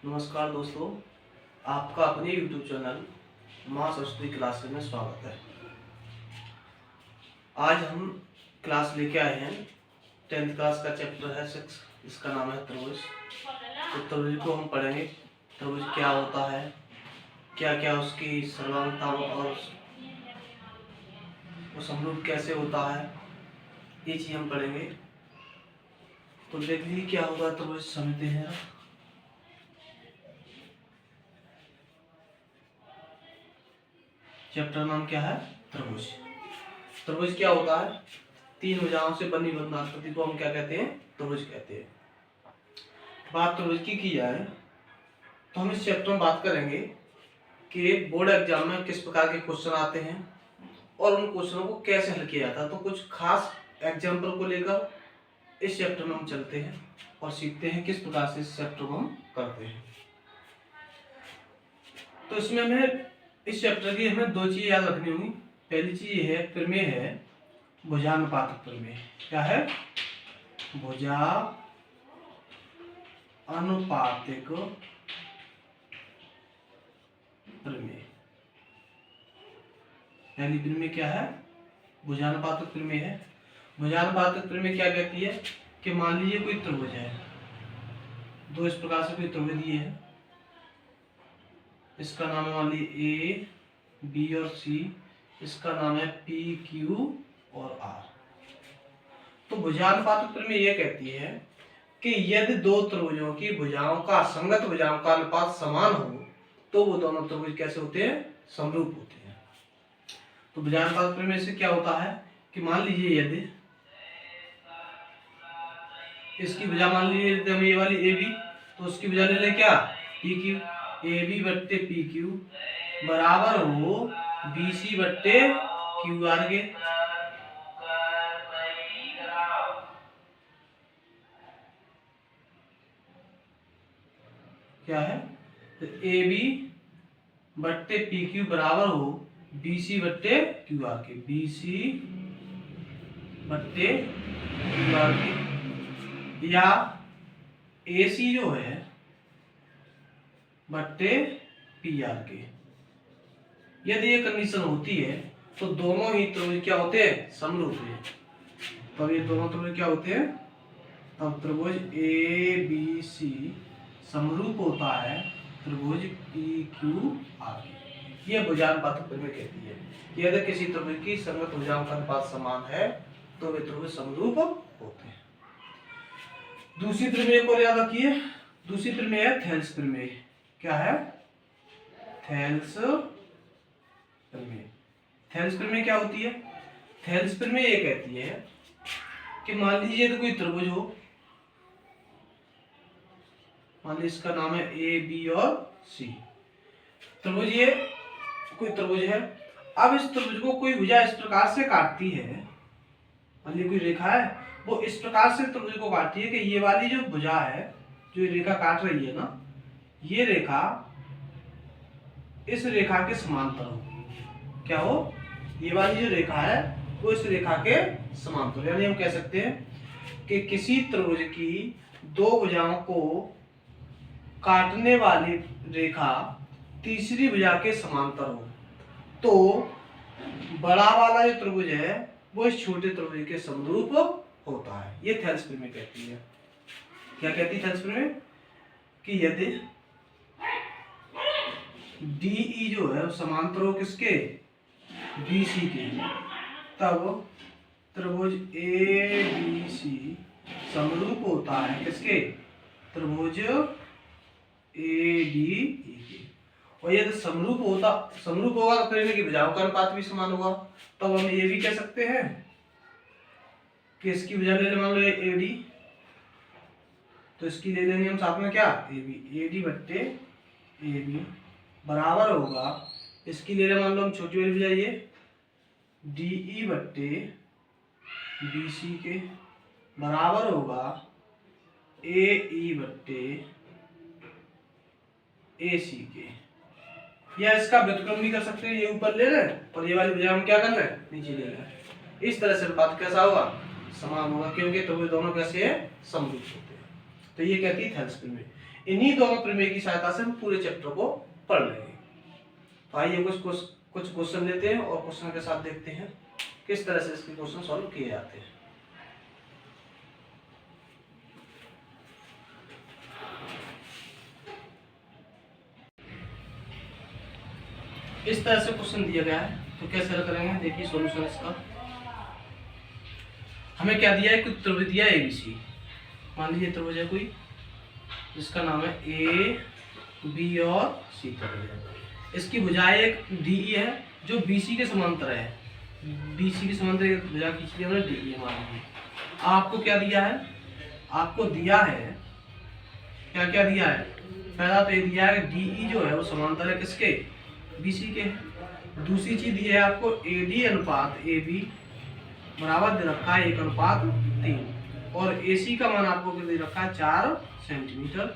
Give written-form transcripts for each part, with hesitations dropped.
नमस्कार दोस्तों, आपका अपने YouTube चैनल माँ सरस्वती क्लासेस में स्वागत है। आज हम क्लास लेके आए हैं 10th क्लास का चैप्टर है 6, इसका नाम है त्रिभुज। तो त्रिभुज को हम पढ़ेंगे, त्रिभुज क्या होता है, क्या क्या उसकी सर्वांगता और वो समरूप कैसे होता है, ये चीज़ हम पढ़ेंगे। तो देख लीजिए क्या होगा त्रिभुज, समझते हैं। चैप्टर नाम क्या है? त्रिभुज। त्रिभुज क्या होता है? तीन भुजाओं से बनी बंधाकृति को हम क्या कहते हैं? त्रिभुज कहते हैं। बात त्रिभुज की जाए तो हम इस चैप्टर में बात करेंगे कि बोर्ड एग्जाम में किस प्रकार के क्वेश्चन आते हैं और उन क्वेश्चनों को कैसे हल किया जाता है। तो कुछ खास एग्जाम्पल को लेकर इस चैप्टर में हम चलते हैं और सीखते हैं किस प्रकार से इस चैप्टर को हम करते हैं। तो इसमें हमें इस चैप्टर की हमें दो चीज याद रखनी होगी। पहली चीज ये है, प्रमेय है भुजानुपातिक प्रमेय। क्या है? भुजा अनुपातिक प्रमेय। पहली प्रमेय क्या है? भुजानुपातिक प्रमेय है। भुजानुपातिक प्रमेय क्या कहती है कि मान लीजिए कोई त्रिभुज है, दो इस प्रकार से कोई त्रिभुज दिए है, इसका नाम है मान लीजिए ए, बी और सी, इसका नाम है पी, क्यू और आर। तो भुजानुपातिक प्रमेय यह कहती है कि यदि दो त्रिभुजों की भुजाओं का संगत भुजाओं का अनुपात समान हो तो वो दोनों त्रिभुज कैसे होते हैं? समरूप होते हैं। तो भुजानुपातिक प्रमेय से क्या होता है कि मान लीजिए यदि इसकी भुजा मान लीजिए हम ये वाली ए बी, तो उसकी भुजा ले लें क्या? P Q. ए बी बट्टे पी क्यू बराबर हो बी सी बट्टे क्यू आर के। क्या है? तो ए बी बट्टे पी क्यू बराबर हो बी सी बट्टे क्यू आर के। बी सी बट्टे क्यू आर के, या ए सी जो है बट्टे पी आर के। यदि ये कंडीशन होती है तो दोनों ही त्रिभुज क्या होते हैं? समरूप है। तब ये दोनों त्रिभुज क्या होते हैं? तब त्रिभुज ए बी सी समरूप होता है त्रिभुज पी क्यू आर के। ये भुजानुपातिक प्रमेय कहती है कि यदि किसी त्रिभुज की संगत भुजाओं का अनुपात समान है तो वे त्रिभुज समरूप होते हैं। दूसरी प्रमेय को याद रखिए। दूसरी प्रमेय है थेल्स प्रमेय। क्या है? थेल्स प्रमेय। थेल्स प्रमेय क्या होती है? थेल्स प्रमेय ये कहती है कि मान लीजिए तो कोई त्रिभुज हो, मान लीजिए इसका नाम है ए बी और सी। त्रिभुज, ये कोई त्रिभुज है। अब इस त्रिभुज को कोई भुजा इस प्रकार से काटती है, मान लीजिए कोई रेखा है, वो इस प्रकार से त्रिभुज को काटती है कि ये वाली जो भुजा है, जो रेखा काट रही है ना, ये रेखा इस रेखा के समांतर हो। क्या हो? ये वाली जो रेखा है वो इस रेखा के समांतर। यानी हम कह सकते हैं कि किसी त्रिभुज की दो भुजाओं को काटने वाली रेखा तीसरी भुजा के समांतर हो तो बड़ा वाला जो त्रिभुज है वो इस छोटे त्रिभुज के समरूप होता है। ये थेल्स प्रमेय कहती है। क्या कहती है थेल्स प्रमेय? कि यदि DE जो है समांतर हो किसके? BC के, तब त्रिभुज ABC समरूप होता है किसके? त्रिभुज ADE के। और यदि समरूप होगा तो त्रिभुज की भुजाओं का अनुपात भी समान होगा। तब हम ये भी कह सकते हैं कि इसकी भुजा ले लें, मान लो AD, तो इसकी ले लेंगे हम साथ में क्या? AB। AD बट्टे AB बराबर होगा, इसकी ले लें मान लो हम छोटी वाली भुजा ये DE बट्टे BC के बराबर होगा AE बट्टे AC के। या इसका व्युत्क्रम भी कर सकते हैं, ये ऊपर ले लें और ये वाली भुजा हम क्या कर लें? नीचे ले लें। इस तरह से अनुपात कैसा होगा? समान होगा, क्योंकि तो वे दोनों कैसे हैं? समरूप होते हैं। तो ये कहती है थेल्स प्रमेय। इन्हीं दोनों प्रमेय की सहायता से हम पूरे चैप्टर को पढ़ लेंगे। तो आइए कुछ क्वेश्चन लेते हैं और क्वेश्चन के साथ देखते हैं किस तरह से इसके क्वेश्चन सॉल्व किए जाते हैं। इस तरह से क्वेश्चन दिया गया है, तो कैसे हल करेंगे, देखिए सॉल्यूशन इसका। हमें क्या दिया है, कुछ त्रिभुज दिया है एबीसी। मान लीजिए त्रिभुज है कोई जिसका नाम है ए बी और सी त्रिभुज है। इसकी भुजाएं एक डीई है जो बीसी के समांतर है। बीसी के समांतर एक भुजा खींची हमने डीई मान लीजिए। आपको क्या दिया है, आपको दिया है क्या क्या दिया है, पहला तो ये दिया है डीई जो है वो समांतर है किसके, बीसी के। दूसरी चीज दी है आपको एडी अनुपात एबी बराबर दे रखा है 1:3 और एसी का मान आपको दे रखा है 4 सेंटीमीटर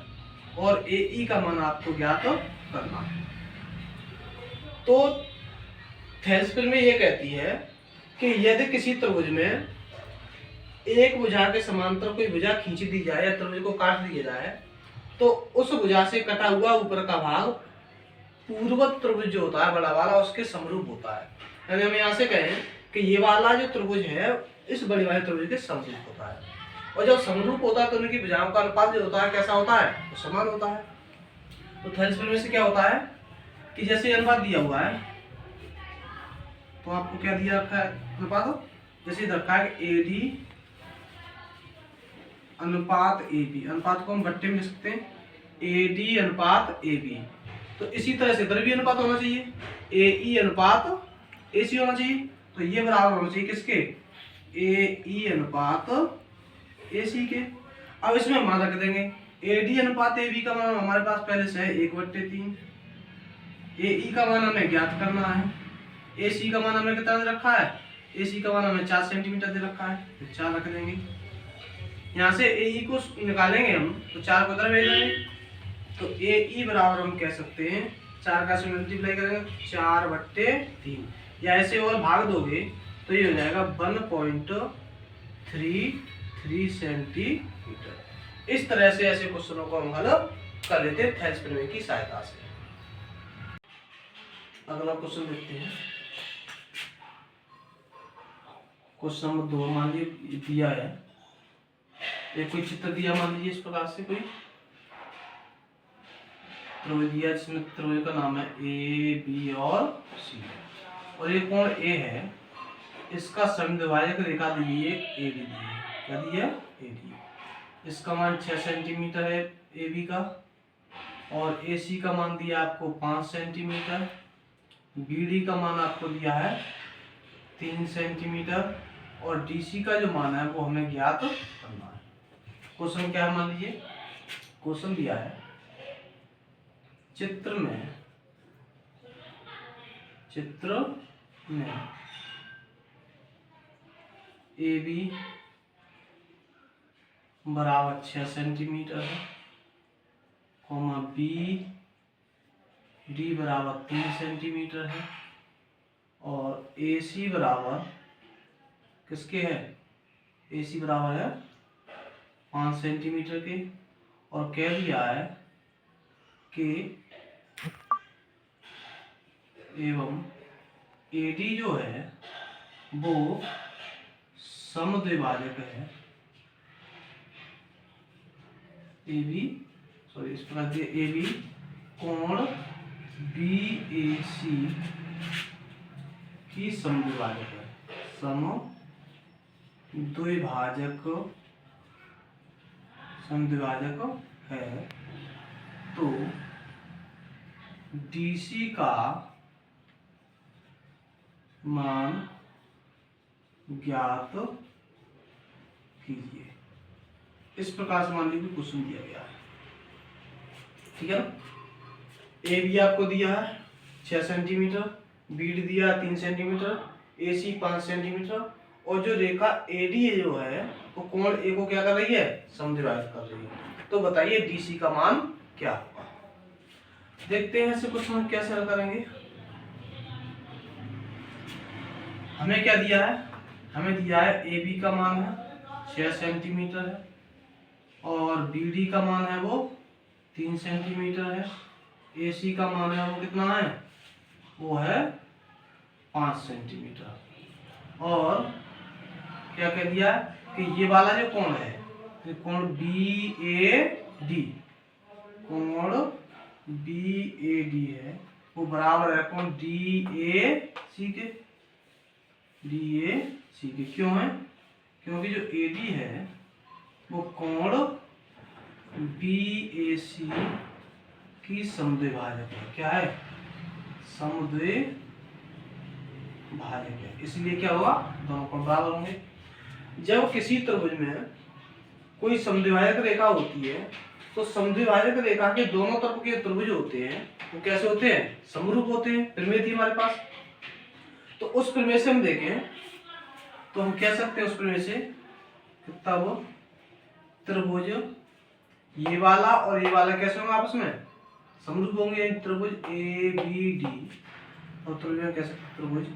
और एई का मान आपको ज्ञात करना है। तो थेल्सपिल में ये कहती है कि यदि किसी त्रिभुज में एक भुजा के समांतर कोई भुजा खींच दी जाए या त्रिभुज को काट दिया जाए तो उस भुजा से कटा हुआ ऊपर का भाग पूर्वत त्रिभुज जो होता है बड़ा वाला उसके समरूप होता है। यानी हम यहाँ से कहें कि ये वाला जो त्रिभुज है इस बड़े वाले त्रिभुज के समरूप होता है और जब समरूप होता है तो उनकी भुजाओं का अनुपात जो होता है कैसा होता है, तो समान होता है। तो थेल्सपिल में से क्या होता है कि जैसे अनुपात दिया हुआ है तो आपको क्या दिया रखा है अनुपात, जैसे रखा है एडी अनुपात एबी, अनुपात को हम बट्टे में लिख सकते हैं एडी अनुपात एबी। तो इसी तरह से इधर भी अनुपात होना चाहिए एई अनुपात एसी होना चाहिए। तो ये बराबर होना चाहिए किसके, एई अनुपात एसी के। अब इसमें मान रख देंगे एडी अनुपात एबी का मान हमारे पास पहले से है 1/3, एई का मान हमें ज्ञात करना है, एसी का मान हमें कितना दे रखा है, एसी का मान हमें 4 सेंटीमीटर दे रखा है, तो 4 रख देंगे। यहाँ से एई को निकालेंगे हम तो 4 को इधर भेज देंगे तो एई बराबर हम कह सकते हैं 4 का से मल्टीप्लाई करेंगे 4/3 या ऐसे और भाग दोगे तो ये हो जाएगा 1.33 सेंटीमीटर। इस तरह से ऐसे क्वेश्चनों को हम हल कर लेते हैं थेल्सपिल की सहायता से। अगला क्वेश्चन देखते हैं, क्वेश्चन नंबर 2 मान लीजिए दिया है, एक कोई चित्र दिया मान लीजिए इस प्रकार से कोई त्रिभुज दिया जिसमें त्रिभुज का नाम है ए बी और सी और ये कोण ए है, इसका समद्विभाजक रेखा दी है ए डी दी है, क्या दी है ए डी। इसका मान 6 सेंटीमीटर है ए बी का और ए सी का मान दिया आपको 5 सेंटीमीटर, बी डी का मान आपको दिया है 3 सेंटीमीटर और डी सी का जो मान है वो हमें ज्ञात करना है। क्वेश्चन क्या है, मान लीजिए क्वेश्चन दिया है चित्र में ए बी बराबर 6 सेंटीमीटर है, कॉमा बी डी बराबर 3 सेंटीमीटर है और ए सी बराबर किसके है, ए सी बराबर है 5 सेंटीमीटर के और कह दिया है कि एवं एडी जो है वो समद्विभाजक है एबी, सॉरी इस प्रकार ए बी कोण बी ए सी की समद्विभाजक है, समद्विभाजक है। तो डीसी का मान ज्ञात कीजिए। इस प्रकार से मान लीजिए क्वेश्चन दिया गया है, ठीक है ना। ए बी आपको दिया है 6 सेंटीमीटर, बी डी दिया 3 सेंटीमीटर, ए सी 5 सेंटीमीटर और जो रेखा ए डी जो है वो कोण ए को क्या कर रही है, समद्विभाजित कर रही है। तो बताइए डीसी का मान क्या होगा। देखते हैं ऐसे क्वेश्चन कैसे हल करेंगे। हमें क्या दिया है, हमें दिया है ए बी का मान है 6 सेंटीमीटर है और बी डी का मान है वो 3 सेंटीमीटर है। AC का मान है वो कितना है, वो है 5 सेंटीमीटर। और क्या कह दिया कि ये वाला जो कोण है, ये कोण BAD, कोण BAD है, वो बराबर है कोण DAC के। DAC के क्यों है, क्योंकि जो AD है वो कोण BAC की समद्विभाजक है। क्या है, समद्विभाजक है, इसलिए क्या होगा, दोनों कोण बराबर होंगे। जब किसी त्रिभुज में कोई समद्विभाजक रेखा होती है तो समद्विभाजक रेखा के दोनों तरफ के त्रिभुज होते हैं वो कैसे होते हैं, समरूप होते हैं। प्रमेय थी हमारे पास, तो उस प्रमेय से हम देखें तो हम कह सकते हैं उस प्रमेय से कितना वो त्रिभुज ये वाला और ये वाला कैसे होंगे, आपस में समरूप होंगे। त्रिभुज ABD और त्रिभुज कैसे, त्रिभुज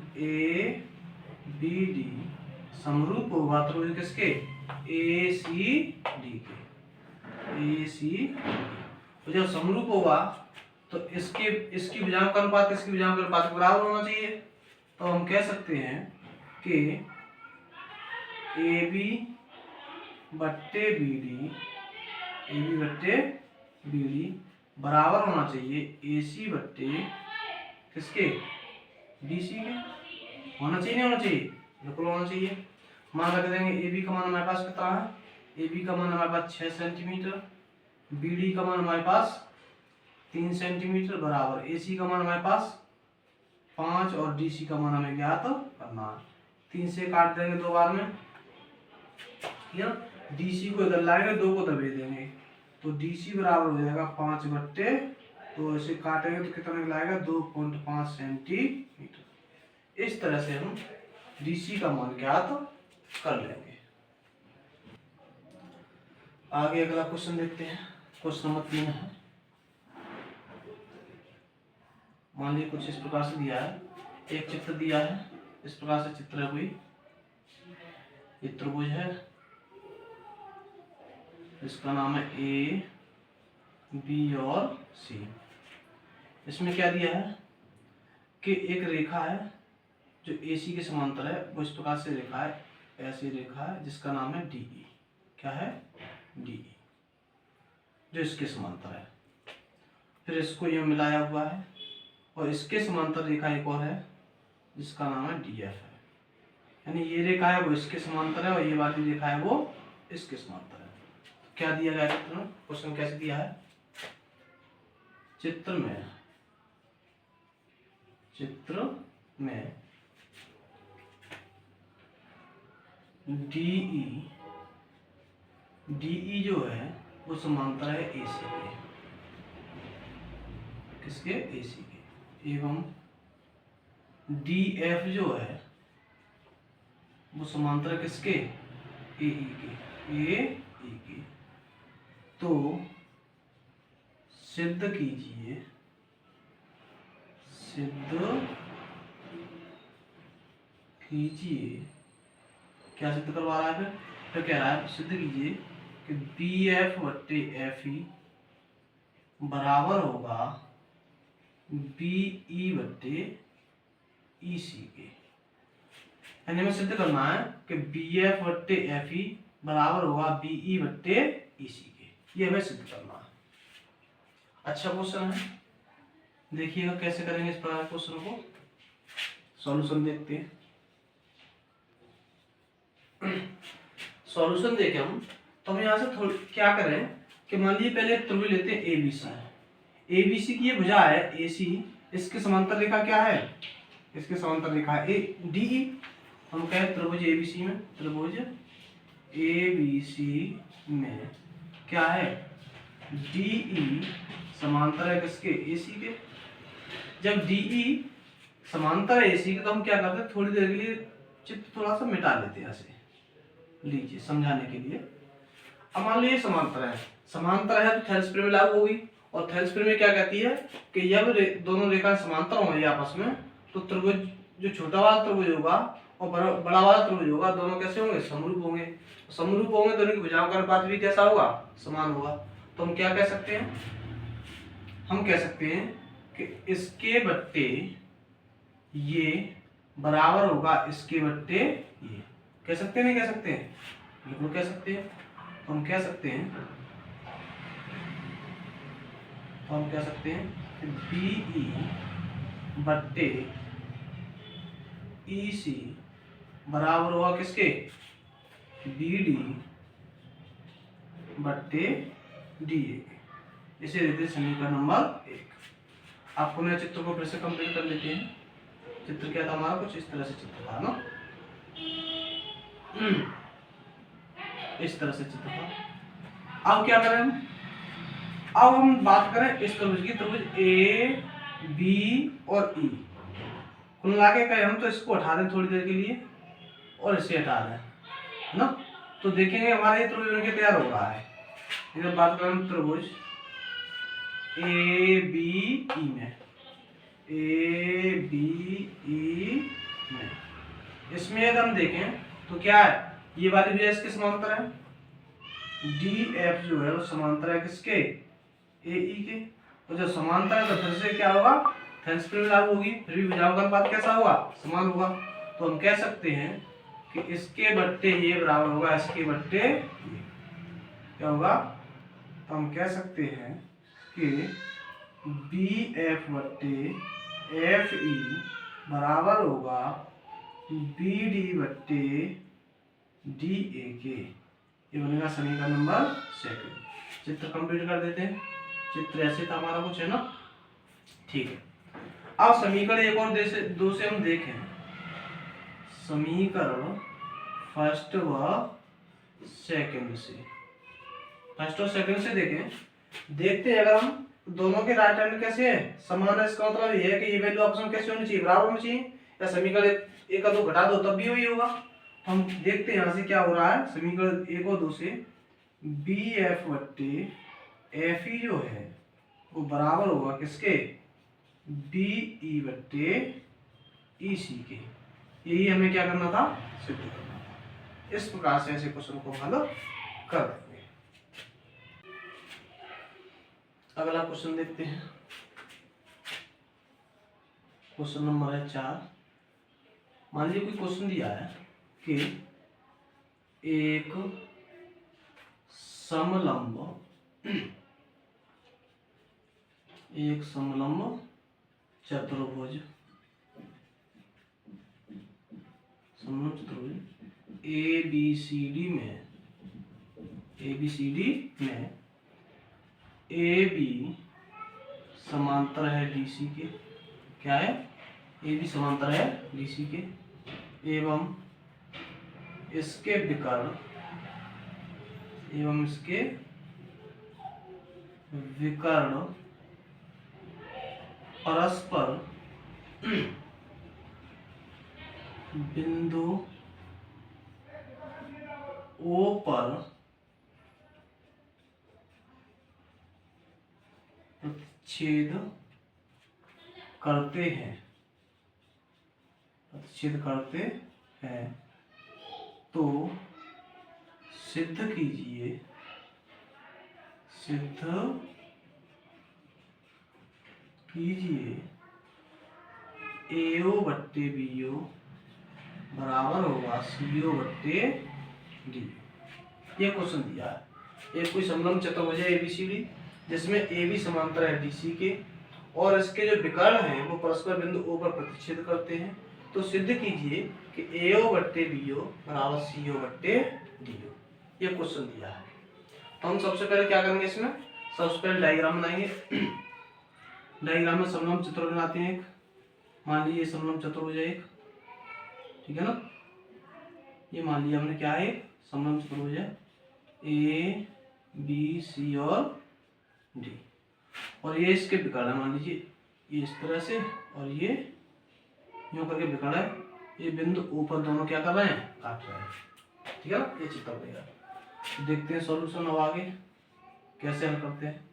ABD समरूप होगा त्रिभुज किसके, ACD के। ACD तो जब समरूप होगा तो इसकी भुजाओं का अनुपात इसकी भुजाओं के अनुपात बराबर होना चाहिए। तो हम कह सकते हैं कि AB बट्टे BD बराबर होना चाहिए AC बट्टे किसके, BC के। होना चाहिए नहीं होना चाहिए, बिल्कुल होना चाहिए। मान रख देंगे AB का मान हमारे पास कितना है, AB का मान हमारे पास 6 सेंटीमीटर, BD का मान हमारे पास 3 सेंटीमीटर बराबर AC का मान हमारे पास 5 और DC का मान हमें ज्ञात करना है। 3 से काट देंगे 2 बार में, या DC को इधर लाएंगे 2 को दबे देंगे तो DC बराबर हो जाएगा 5 बट्टे, तो इसे काटेंगे तो कितना निकलाएगा 2.5 सेंटीमीटर। इस तरह से हम DC का मान ज्ञात कर लेंगे। आगे अगला क्वेश्चन देखते हैं। क्वेश्चन नंबर 3 है। मान लीजिए कुछ इस प्रकार से दिया है, एक चित्र दिया है, इस प्रकार से चित्र है कोई, ये त्रिभुज है, इसका नाम है A, B और C। इसमें क्या दिया है कि एक रेखा है जो AC के समांतर है, वो इस प्रकार से रेखा है, ऐसी रेखा है जिसका नाम है DE। क्या है, DE, जो इसके समांतर है। फिर इसको ये मिलाया हुआ है और इसके समांतर रेखा एक और है जिसका नाम है DF है। यानी ये रेखा है वो इसके समांतर है और ये वाली रेखा है वो इसके समांतर है। क्या दिया गया चित्र में, क्वेश्चन कैसे दिया है, चित्र में DE जो है वो समांतर है AC के, किसके, AC के, एवं DF जो है वो समांतर है किसके, AE के। तो सिद्ध कीजिए क्या सिद्ध करवा रहा है, फिर कह रहा है सिद्ध कीजिए कि BF बट्टे FE बराबर होगा BE बट्टे EC के। यानी हमें सिद्ध करना है कि BF बट्टे FE बराबर होगा BE बट्टे EC के, ये हमें सिद्ध करना है। अच्छा क्वेश्चन है, देखिएगा कैसे करेंगे इस प्रकार क्वेश्चन को। सॉल्यूशन देखते हैं। सॉल्यूशन देखें हम तो हम यहाँ से क्या करें कि मान लीजिए पहले त्रिभुज लेते हैं ABC की ये भुजा है AC, इसके समांतर रेखा क्या है, इसके समांतर रेखा है DE। हम कहें त्रिभुज ABC में, त्रिभुज ABC में क्या है, DE समांतर है किसके, AC के। जब DE समांतर है AC के तो हम क्या करते हैं, थोड़ी देर के लिए चित्र थोड़ा सा मिटा लेते हैं ऐसे, लीजिए समझाने के लिए। अब मान लीजिए समांतर है तो थेल्स प्रमेय लागू होगी, और थेल्स प्रमेय क्या कहती है कि जब दोनों रेखाएं समांतर होंगी आपस में तो त्रिभुज जो छोटा वाला त्रिभुज होगा और बड़ा वाला त्रिभुज होगा, दोनों कैसे होंगे, समरूप होंगे। समरूप होंगे तो उनकी भुजाओं का अनुपात भी कैसा होगा, समान होगा। तो हम क्या कह सकते हैं हम कह सकते हैं कि इसके बट्टे ये बराबर होगा इसके बट्टे ये। कह सकते हैं नहीं कह सकते हैं? बिल्कुल कह सकते हैं। तो हम कह सकते हैं कि BE बट्टे EC बराबर होगा किसके? BD बट्टे DA। इसे देते हैं समीकरण नंबर 1। आपको नए चित्र को फिर से कंप्लीट कर लेते हैं। चित्र क्या था हमारा? कुछ इस तरह से चित्र था ना, इस तरह से चित्र था। अब क्या करें? अब हम बात करें इस त्रिभुज की, त्रिभुज A B और E कुल मिला के कहें हम तो इसको हटा दें थोड़ी देर के लिए और इसे हटा दें, है ना। तो देखेंगे हमारा ये त्रिभुज बनके तैयार हो रहा है। इधर बात करें हम त्रिभुज ABE में, ABE में इसमें यदि हम देखें तो क्या है? ये वाली भुजा इसके समांतर है, DF जो है वो समांतर है किसके? AE के। तो जब समांतर है तो फिर से क्या होगा? थेंस प्रिंसिपल लागू होगी, फिर भी भुजाओं का अनुपात कैसा होगा? समान होगा। तो हम कह सकते हैं कि इसके बट्टे ये बराबर होगा इसके बट्टे ये। क्या होगा? तो हम कह सकते हैं कि BF बट्टे FE बराबर होगा BD बट्टे DA के। ये बनेगा समीकरण नंबर 2। चित्र कंप्लीट कर देते हैं। चित्र ऐसे था हमारा कुछ, है ना। ठीक है, अब समीकरण 1 और 2 से हम देखें। समीकरण फर्स्ट व सेकंड से, फर्स्ट और सेकंड से देखें। देखते हैं अगर हम दोनों के राइट हैंड कैसे है? समान है। इसका मतलब ये है कि ये वैल्यू आपस में कैसे होनी चाहिए? बराबर होनी चाहिए। या समीकरण 1 का 2 घटा दो तब भी वही होगा। तो हम देखते हैं यहाँ से क्या हो रहा है। समीकरण 1 और 2 से BF बट्टे FE जो है वो बराबर होगा किसके? BE बट्टे EC के। यही हमें क्या करना था? सिद्ध करना था। इस प्रकार से ऐसे क्वेश्चन को हल कर देंगे। अगला क्वेश्चन देखते हैं। क्वेश्चन नंबर है 4। मान लीजिए कोई क्वेश्चन दिया है कि एक समलंब चतुर्भुज ABCD में AB समांतर है DC के। क्या है? AB समांतर है DC के एवं इसके विकर्ण परस्पर बिंदु O पर प्रतिच्छेद करते हैं तो सिद्ध कीजिए AO बट्टे BO बराबर होगा CO बट्टे D। ये क्वेश्चन दिया है। एक कोई समलंब चतुर्भुज है ABCD जिसमें AB समांतर है DC के और इसके जो विकर्ण हैं वो परस्पर बिंदु O पर प्रतिच्छेद करते हैं। तो सिद्ध कीजिए कि AO बट्टे BO बराबर CO बट्टे DO। ये क्वेश्चन दिया है। तो हम सबसे पहले क्या करेंगे? इसमें सबसे पहले डायग्राम बनाएंगे। डायग्राम में समलंब चतुर्भुज बनाते हैं। एक मान लीजिए समलंब चतुर्भुज है एक, ठीक है ना। ये मान लिया हमने क्या है? समलंब चतुर्भुज है A B C और D और ये इसके विकर्ण है। मान लीजिए ये इस तरह से और ये यूं करके विकर्ण है। ये बिंदु ऊपर दोनों क्या कर रहे हैं? काट रहे हैं, ठीक है ना। ये चित्र बनेगा। देखते हैं सॉल्यूशन अब आगे कैसे हल करते हैं।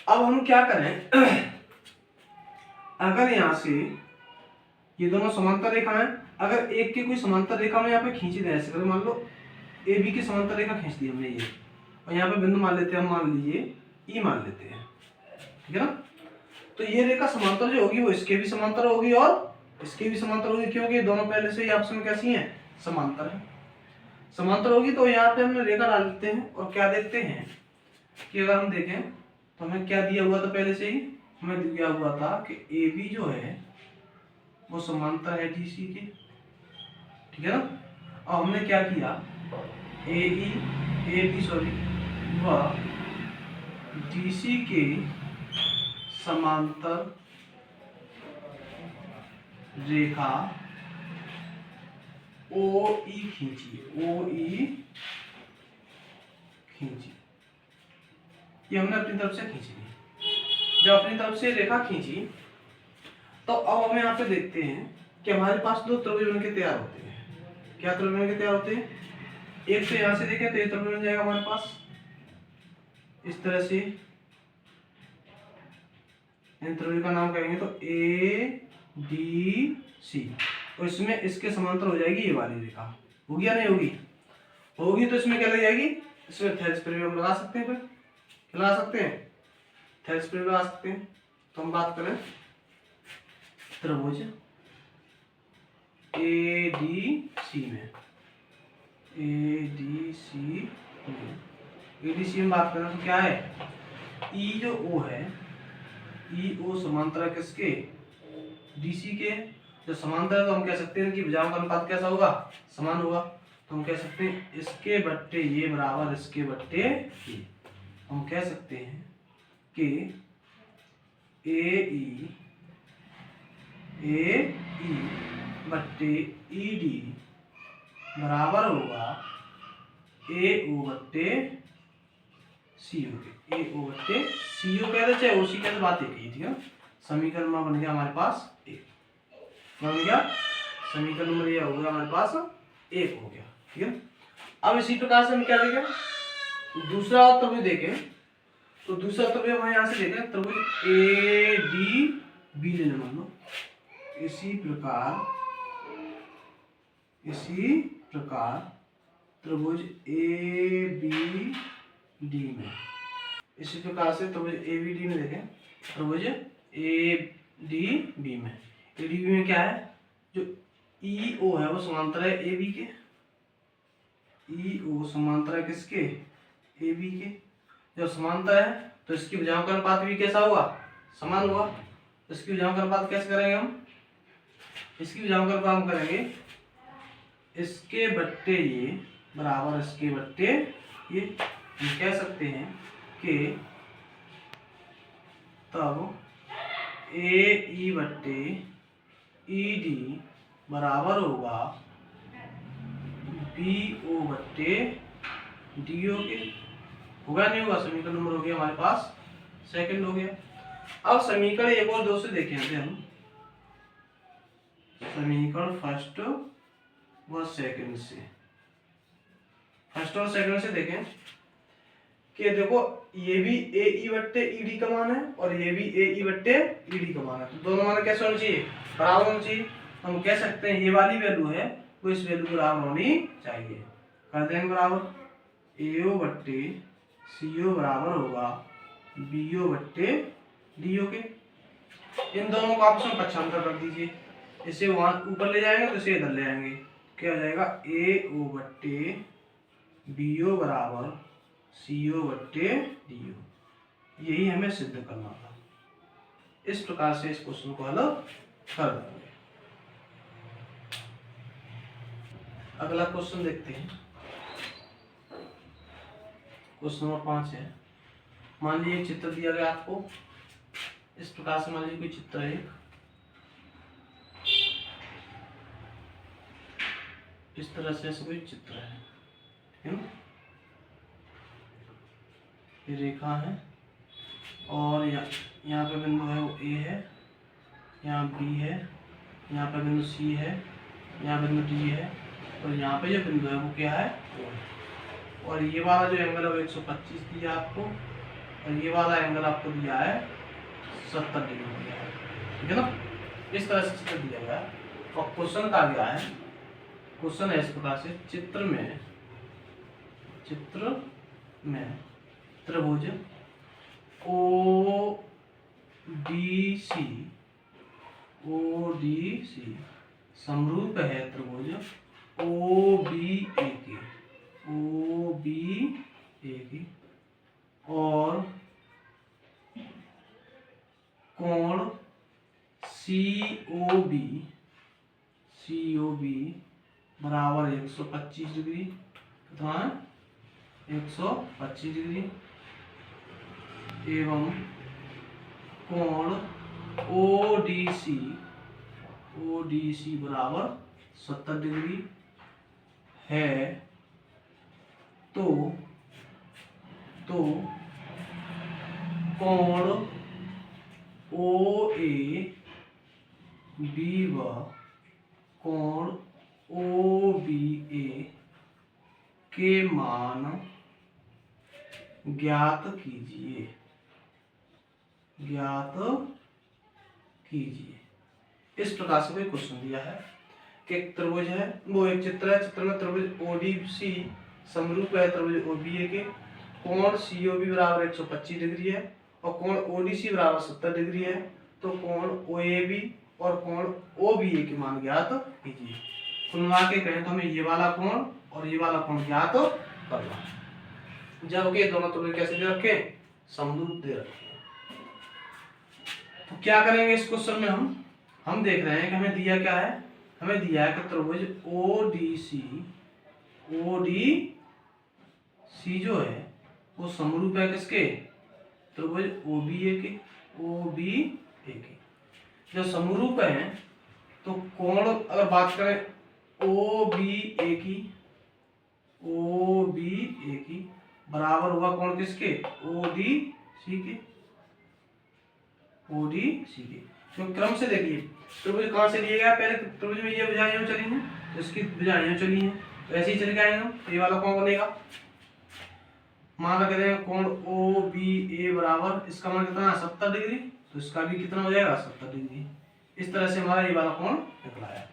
अब हम क्या करें? अगर यहाँ से ये दोनों समांतर रेखा है, अगर एक की कोई समांतर रेखा में यहाँ पे खींची दे, ऐसे करें। मान लो AB की समांतर रेखा खींच दी हमने ये, और यहाँ पे बिंदु मान लेते हैं हम, मान लीजिए E मान लेते हैं, ठीक है ना। तो ये रेखा समांतर जो होगी वो इसके भी समांतर होगी और इसके भी समांतर होगी, क्योंकि दोनों पहले से ही आपस में कैसी हैं, समांतर है। समांतर होगी तो यहाँ पे हमने रेखा डाल देते हैं और क्या देखते हैं कि अगर हम देखें तो हमें क्या दिया हुआ था, पहले से ही हमें दिया हुआ था कि ए बी जो है वो समांतर है डी सी के, ठीक है ना। और हमने क्या किया, ए बी व डी सी के समांतर रेखा ओ ई खींची, ये हमने अपनी तरफ से खींची। जब अपनी तरफ से रेखा खींची तो अब हम यहाँ पे देखते हैं कि हमारे पास दो त्रिभुज बनके तैयार होते हैं। क्या त्रिभुज बनके तैयार होते हैं, एक तो यहाँ से देखें तो ये त्रिभुज बन जाएगा हमारे पास इस तरह से, इन त्रिभुज का नाम कहेंगे तो ए डी सी। तो इसमें इसके समांतर हो जाएगी ये वाली रेखा, होगी या नहीं होगी, होगी। तो इसमें क्या लग जाएगी, इसमें थेल्स प्रमेय हम लगा सकते हैं, फिर क्या लगा सकते हैं, थेल्स प्रमेय लगा सकते हैं। तो हम बात करें त्रिभुज ए डी सी में, ए डी सी में बात करें तो क्या है, ई जो ओ है, ई ओ समांतर है किसके, डीसी के। जो समांतर है तो हम कह सकते हैं कि भुजाओं का अनुपात कैसा होगा, समान होगा। तो हम कह सकते हैं इसके बट्टे ये बराबर इसके बट्टे ये। हम कह सकते हैं कि ए ई बट्टे ई डी बराबर होगा ए ओ बट्टे सी ओ के। ए ओ बट्टे सी ओ कह दे चाहे ओ सी कह दे, बात एक ही, ठीक है। समीकरण में बन गया हमारे पास एक, बन गया समीकरण नंबर ये हो गया हमारे पास एक हो गया, ठीक है। अब इसी प्रकार से हम क्या देखें, दूसरा त्रिभुज देखें। तो दूसरा त्रिभुज हम यहाँ से देखें, त्रिभुज ए डी बी लेना, मान लो इसी प्रकार त्रिभुज ए बी डी में, इसी प्रकार से त्रिभुज ए बी डी में देखें, त्रिभुज ए डी बी में, ए डी बी में क्या है, जो ई ओ है वो समांतर है ए बी के, ई ओ समांतर है किसके, ए बी के। जब समांतर है तो इसकी भुजाओं का अनुपात भी कैसा होगा, समान होगा। इसकी भुजाओं का अनुपात कैसे करेंगे हम, इसकी भुजाओं का अनुपात हम करेंगे इसके बट्टे ये बराबर इसके बट्टे ये। हम कह सकते हैं कि तब ए ई बट्टे ई डी बराबर होगा बी ओ बट्टे डी ओ के, होगा नहीं होगा। समीकरण नंबर हो गया हमारे पास सेकंड हो गया। अब समीकरण एक और दो से देखें हम, समीकरण फर्स्ट व सेकंड से, फर्स्ट और सेकंड से देखें कि देखो ये भी ए ई बट्टे ई डी का मान है और ये भी ए ई बट्टे ई डी का मान है। तो दोनों मान कैसे होने चाहिए, बराबर होने चाहिए। हम कह सकते हैं ये वाली वैल्यू है वो इस वैल्यू बराबर होनी चाहिए। कर देंगे बराबर, ए ओ बट्टे सी ओ बराबर होगा बी ओ बट्टे डी ओ के। इन दोनों को आपस में पक्षांतर कर दीजिए, इसे वहां ऊपर ले जाएंगे तो इसे इधर ले आएंगे। क्या हो जाएगा, ए ओ बट्टे बी ओ बराबर सी ओ बट्टे डी ओ। यही हमें सिद्ध करना था। इस प्रकार से इस क्वेश्चन को हल कर देंगे। अगला क्वेश्चन देखते हैं, क्वेश्चन नंबर 5 है। मान लीजिए एक चित्र दिया गया आपको, इस प्रकार से मान लीजिए कोई चित्र है, इस तरह से कोई चित्र है, ठीक है ना। ये रेखा है और यहाँ पे बिंदु है वो ए है, यहाँ बी है, यहाँ पे बिंदु सी है, यहाँ बिंदु डी है और यहाँ पे जो बिंदु है वो क्या है, और ये वाला जो एंगल है वो 125 दिया आपको और ये वाला एंगल आपको दिया है 70 डिग्री दिया है, ठीक है ना। इस तरह से चित्र दिया गया और क्वेश्चन का गया है, क्वेश्चन है इस प्रकार से, चित्र में त्रिभुज ओ ODC समरूप है त्रिभुज OBA की और कोण COB बराबर 125 डिग्री कितना है 125 डिग्री एवं कोण ODC बराबर 70 डिग्री है तो कोण OAB व कोण OBA के मान ज्ञात कीजिए। इस प्रकार से कोई क्वेश्चन दिया है कि एक त्रिभुज है, वो एक चित्र है, चित्र में त्रिभुज ODC समरूप है त्रिभुज OBA के, कोण COB बराबर 125 डिग्री है और कोण ODC बराबर 70 डिग्री है, तो कोण OAB और कोण OBA के मान ज्ञात कीजिए। कुल मिला के कहें तो हमें ये वाला कोण और ये वाला कोण ज्ञात करना। जबकि दोनों त्रिभुज कैसे दे रखे समरूप दे रखे। तो क्या करेंगे इस क्वेश्चन में हम देख रहे हैं कि हमें दिया क्या है, हमें दिया है कि त्रिभुज ODC जो है वो समरूप है किसके त्रिभुज OBA के जब समरूप है तो कोण अगर बात करें OBA की बराबर होगा कोण किसके ODC के तो क्रम से देखिए त्रिभुज कहाँ से लिए गया, पहले त्रिभुज में ये भुजाएं चली हैं तो इसकी भुजाएं चली हैं तो ऐसे ही चल गए हैं, ये वाला कौन बनेगा, मान रख दें कोण OBA बराबर इसका मान कितना है 70 डिग्री, तो इसका भी कितना हो जाएगा 70 डिग्री। इस तरह से हमारा ये वाला कोण निकला है।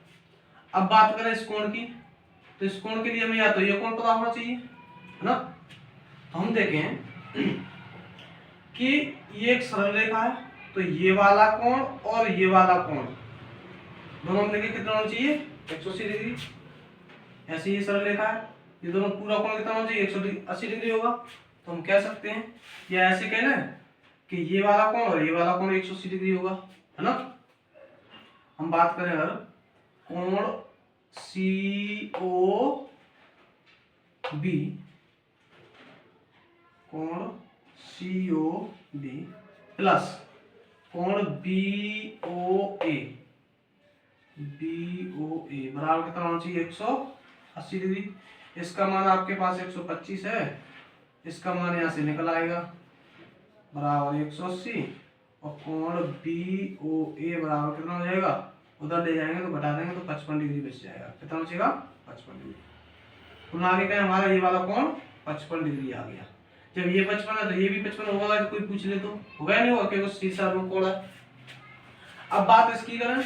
अब बात करें इस कोण की, तो इस कोण के लिए हमें या तो ये कोण पता होना चाहिए है ना, तो हम देखें कि ये एक सरल रेखा है, तो ये वाला कोण और ये वाला कोण दोनों मिलकर कितना होना चाहिए 180 डिग्री। ऐसे ही सरल रेखा है, ये दोनों पूरा कोण कितना होना चाहिए 180 डिग्री होगा। तो हम कह सकते हैं या ऐसे कहना है कि ये वाला कोण और ये वाला कोण 180 डिग्री होगा है ना। हम बात करें अगर कोण COB प्लस कोण BOA बराबर कितना होना चाहिए 180 डिग्री। इसका मान आपके पास 125 है, इसका मान यहाँ से निकल आएगा बराबर 180 और कोण BOA बराबर कितना हो जाएगा, उधर ले जाएंगे तो घटा देंगे तो 55 डिग्री बच जाएगा। कितना बचेगा 55 डिग्री। तो आगे क्या हमारा ये वाला कोण 55 डिग्री आ गया। जब ये 55 है तो ये भी 55 होगा, तो कोई पूछ ले तो होगा नहीं होगा क्योंकि सीधा कोण है। अब बात इसकी करें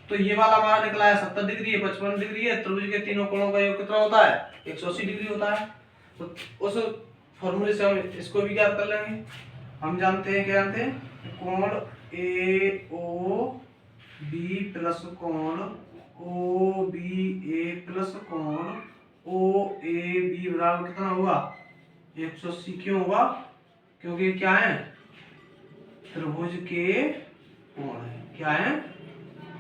तो ये वाला हमारा निकला है 70 डिग्री, 55 डिग्री है, त्रिभुज के तीनों कोणों का योग कितना होता है 180 डिग्री होता है। तो उस फॉर्मूले से हम इसको भी ज्ञात कर लेंगे। हम जानते हैं क्या जानते हैं, कोण AOB प्लस कोण OBA प्लस कोण OAB बराबर कितना होगा 180। क्यों होगा, क्योंकि क्या है त्रिभुज के कोण है, क्या है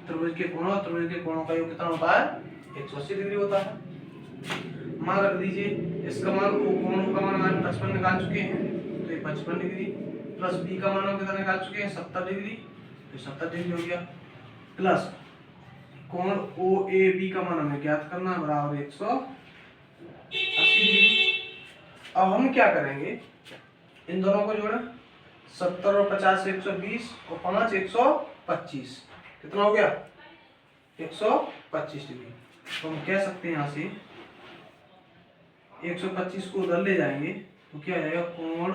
त्रिभुज के कोण, और त्रिभुज के कोणों का योग कितना होता है 180 डिग्री होता है। मान रख दीजिए इसका मान कोण का मान 55 निकाल चुके हैं तो ये 55 डिग्री प्लस B का मान हम कितना निकाल चुके हैं 70 डिग्री, तो 70 डिग्री हो गया प्लस कोण OAB का मान हमें ज्ञात करना है बराबर 180 डिग्री। अब हम क्या करेंगे इन दोनों को जोड़ें 70 और 50 120 और 5 125 कितना हो गया 125 डिग्री। तो हम कह सकते हैं यहाँ से 125 को उधर ले जाएंगे तो क्या आ जाएगा कोण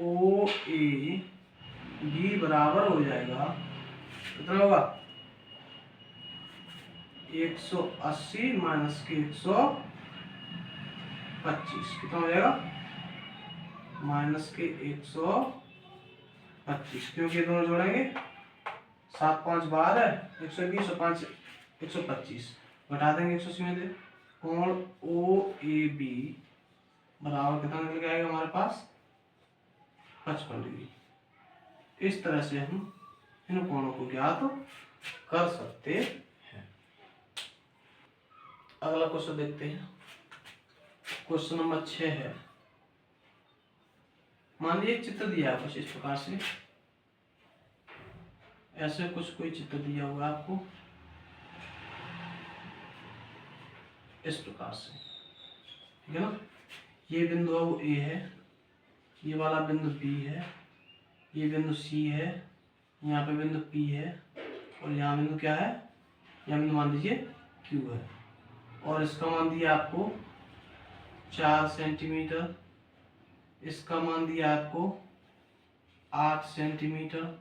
OAB बराबर हो जाएगा कितना होगा 180 माइनस के 125 कितना हो जाएगा माइनस के 125, क्योंकि दोनों जोड़ेंगे 7 5 12 120 और 5 125 घटा देंगे 180 में से। कोण ओ ए बी बराबर कितना निकल के आएगा हमारे पास 55 डिग्री। इस तरह से हम इन कोणों को ज्ञात कर सकते हैं। अगला क्वेश्चन देखते हैं। क्वेश्चन नंबर 6 है। मान लीजिए एक चित्र दिया है कुछ इस प्रकार से, ऐसे कुछ कोई चित्र दिया होगा आपको इस प्रकार से, ठीक है ना। ये बिंदु अब ए है, ये वाला बिंदु बी है, ये बिंदु सी है, यहाँ पे बिंदु पी है और यहाँ बिंदु क्या है, यहाँ बिंदु मान लीजिए क्यू है और इसका मान दिया आपको 4 सेंटीमीटर, इसका मान दिया आपको 8 सेंटीमीटर,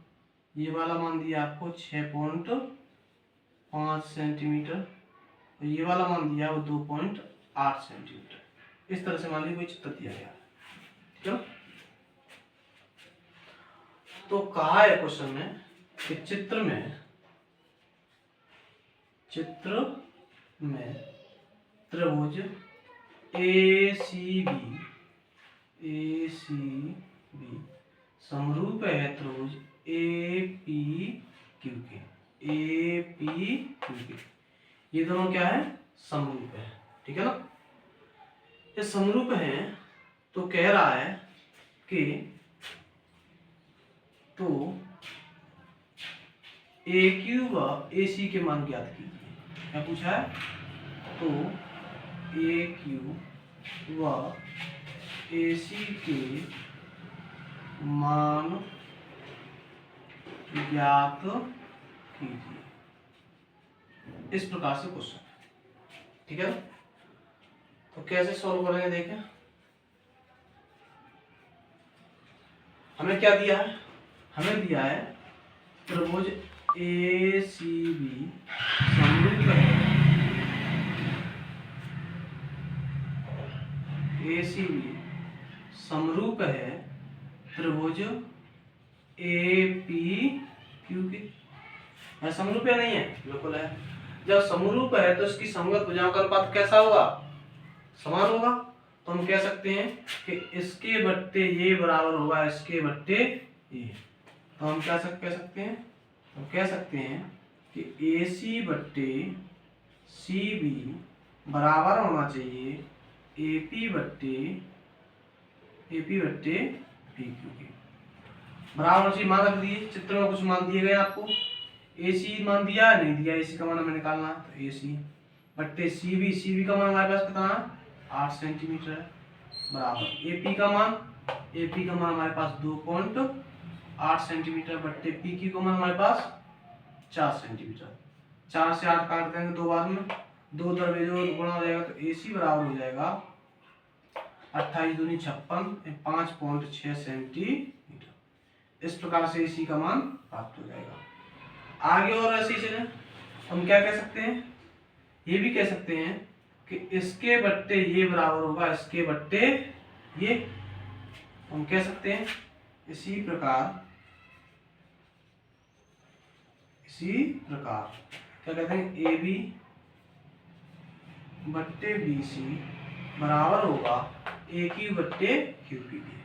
ये वाला मान दिया आपको 6.5 सेंटीमीटर और ये वाला मान दिया वो 2.8 सेंटीमीटर। इस तरह से मान लीजिए कोई चित्र दिया गया है, ठीक है। तो कहा है क्वेश्चन में कि चित्र में त्रिभुज ACB समरूप है त्रिभुज APQ के। ये दोनों क्या है, समरूप है, ठीक है ना। ये समरूप है तो कह रहा है कि तो AQ व AC के मान ज्ञात कीजिए। क्या पूछा है, तो AQ व AC के मान ज्ञात कीजिए। इस प्रकार से क्वेश्चन, ठीक है। तो कैसे सॉल्व करेंगे देखें। हमें क्या दिया है, हमें दिया है त्रिभुज ACB समरूप है, ACB समरूप है त्रिभुज APQ के। समरूप है नहीं है, बिल्कुल है। जब समरूप है तो इसकी समगत भुजाओं का अनुपात कैसा होगा, समान होगा। तो हम कह सकते हैं कि इसके बट्टे ये बराबर होगा इसके बट्टे ये। तो हम क्या कह सकते हैं, हम कह सकते हैं कि AC बट्टे CB बराबर होना चाहिए AP बट्टे PQ के। बराबर होना चाहिए। मान रख दिए, चित्र में कुछ मान दिए गए आपको। AC मान दिया है, नहीं दिया, AC का मान हमें निकालना है। तो AC बट्टे CB का मान हमारे पास कितना है 8 सेंटीमीटर है, बराबर AP का मान हमारे पास 2.8 सेंटीमीटर बट्टे PQ का मान हमारे पास 4 सेंटीमीटर। 4 से 8 काट देंगे 2 बार में, 2 दरबे जो गुणा हो जाएगा तो AC बराबर हो जाएगा 28 दूनी 56 5.6 सेंटीमीटर। इस प्रकार से AC का मान प्राप्त हो जाएगा। आगे और ऐसे ही हम क्या कह सकते हैं, ये भी कह सकते हैं कि इसके बट्टे ये बराबर होगा इसके बट्टे ये। हम कह सकते हैं इसी प्रकार क्या कहते हैं, AB बट्टे BC बराबर होगा AQ बट्टे QP के।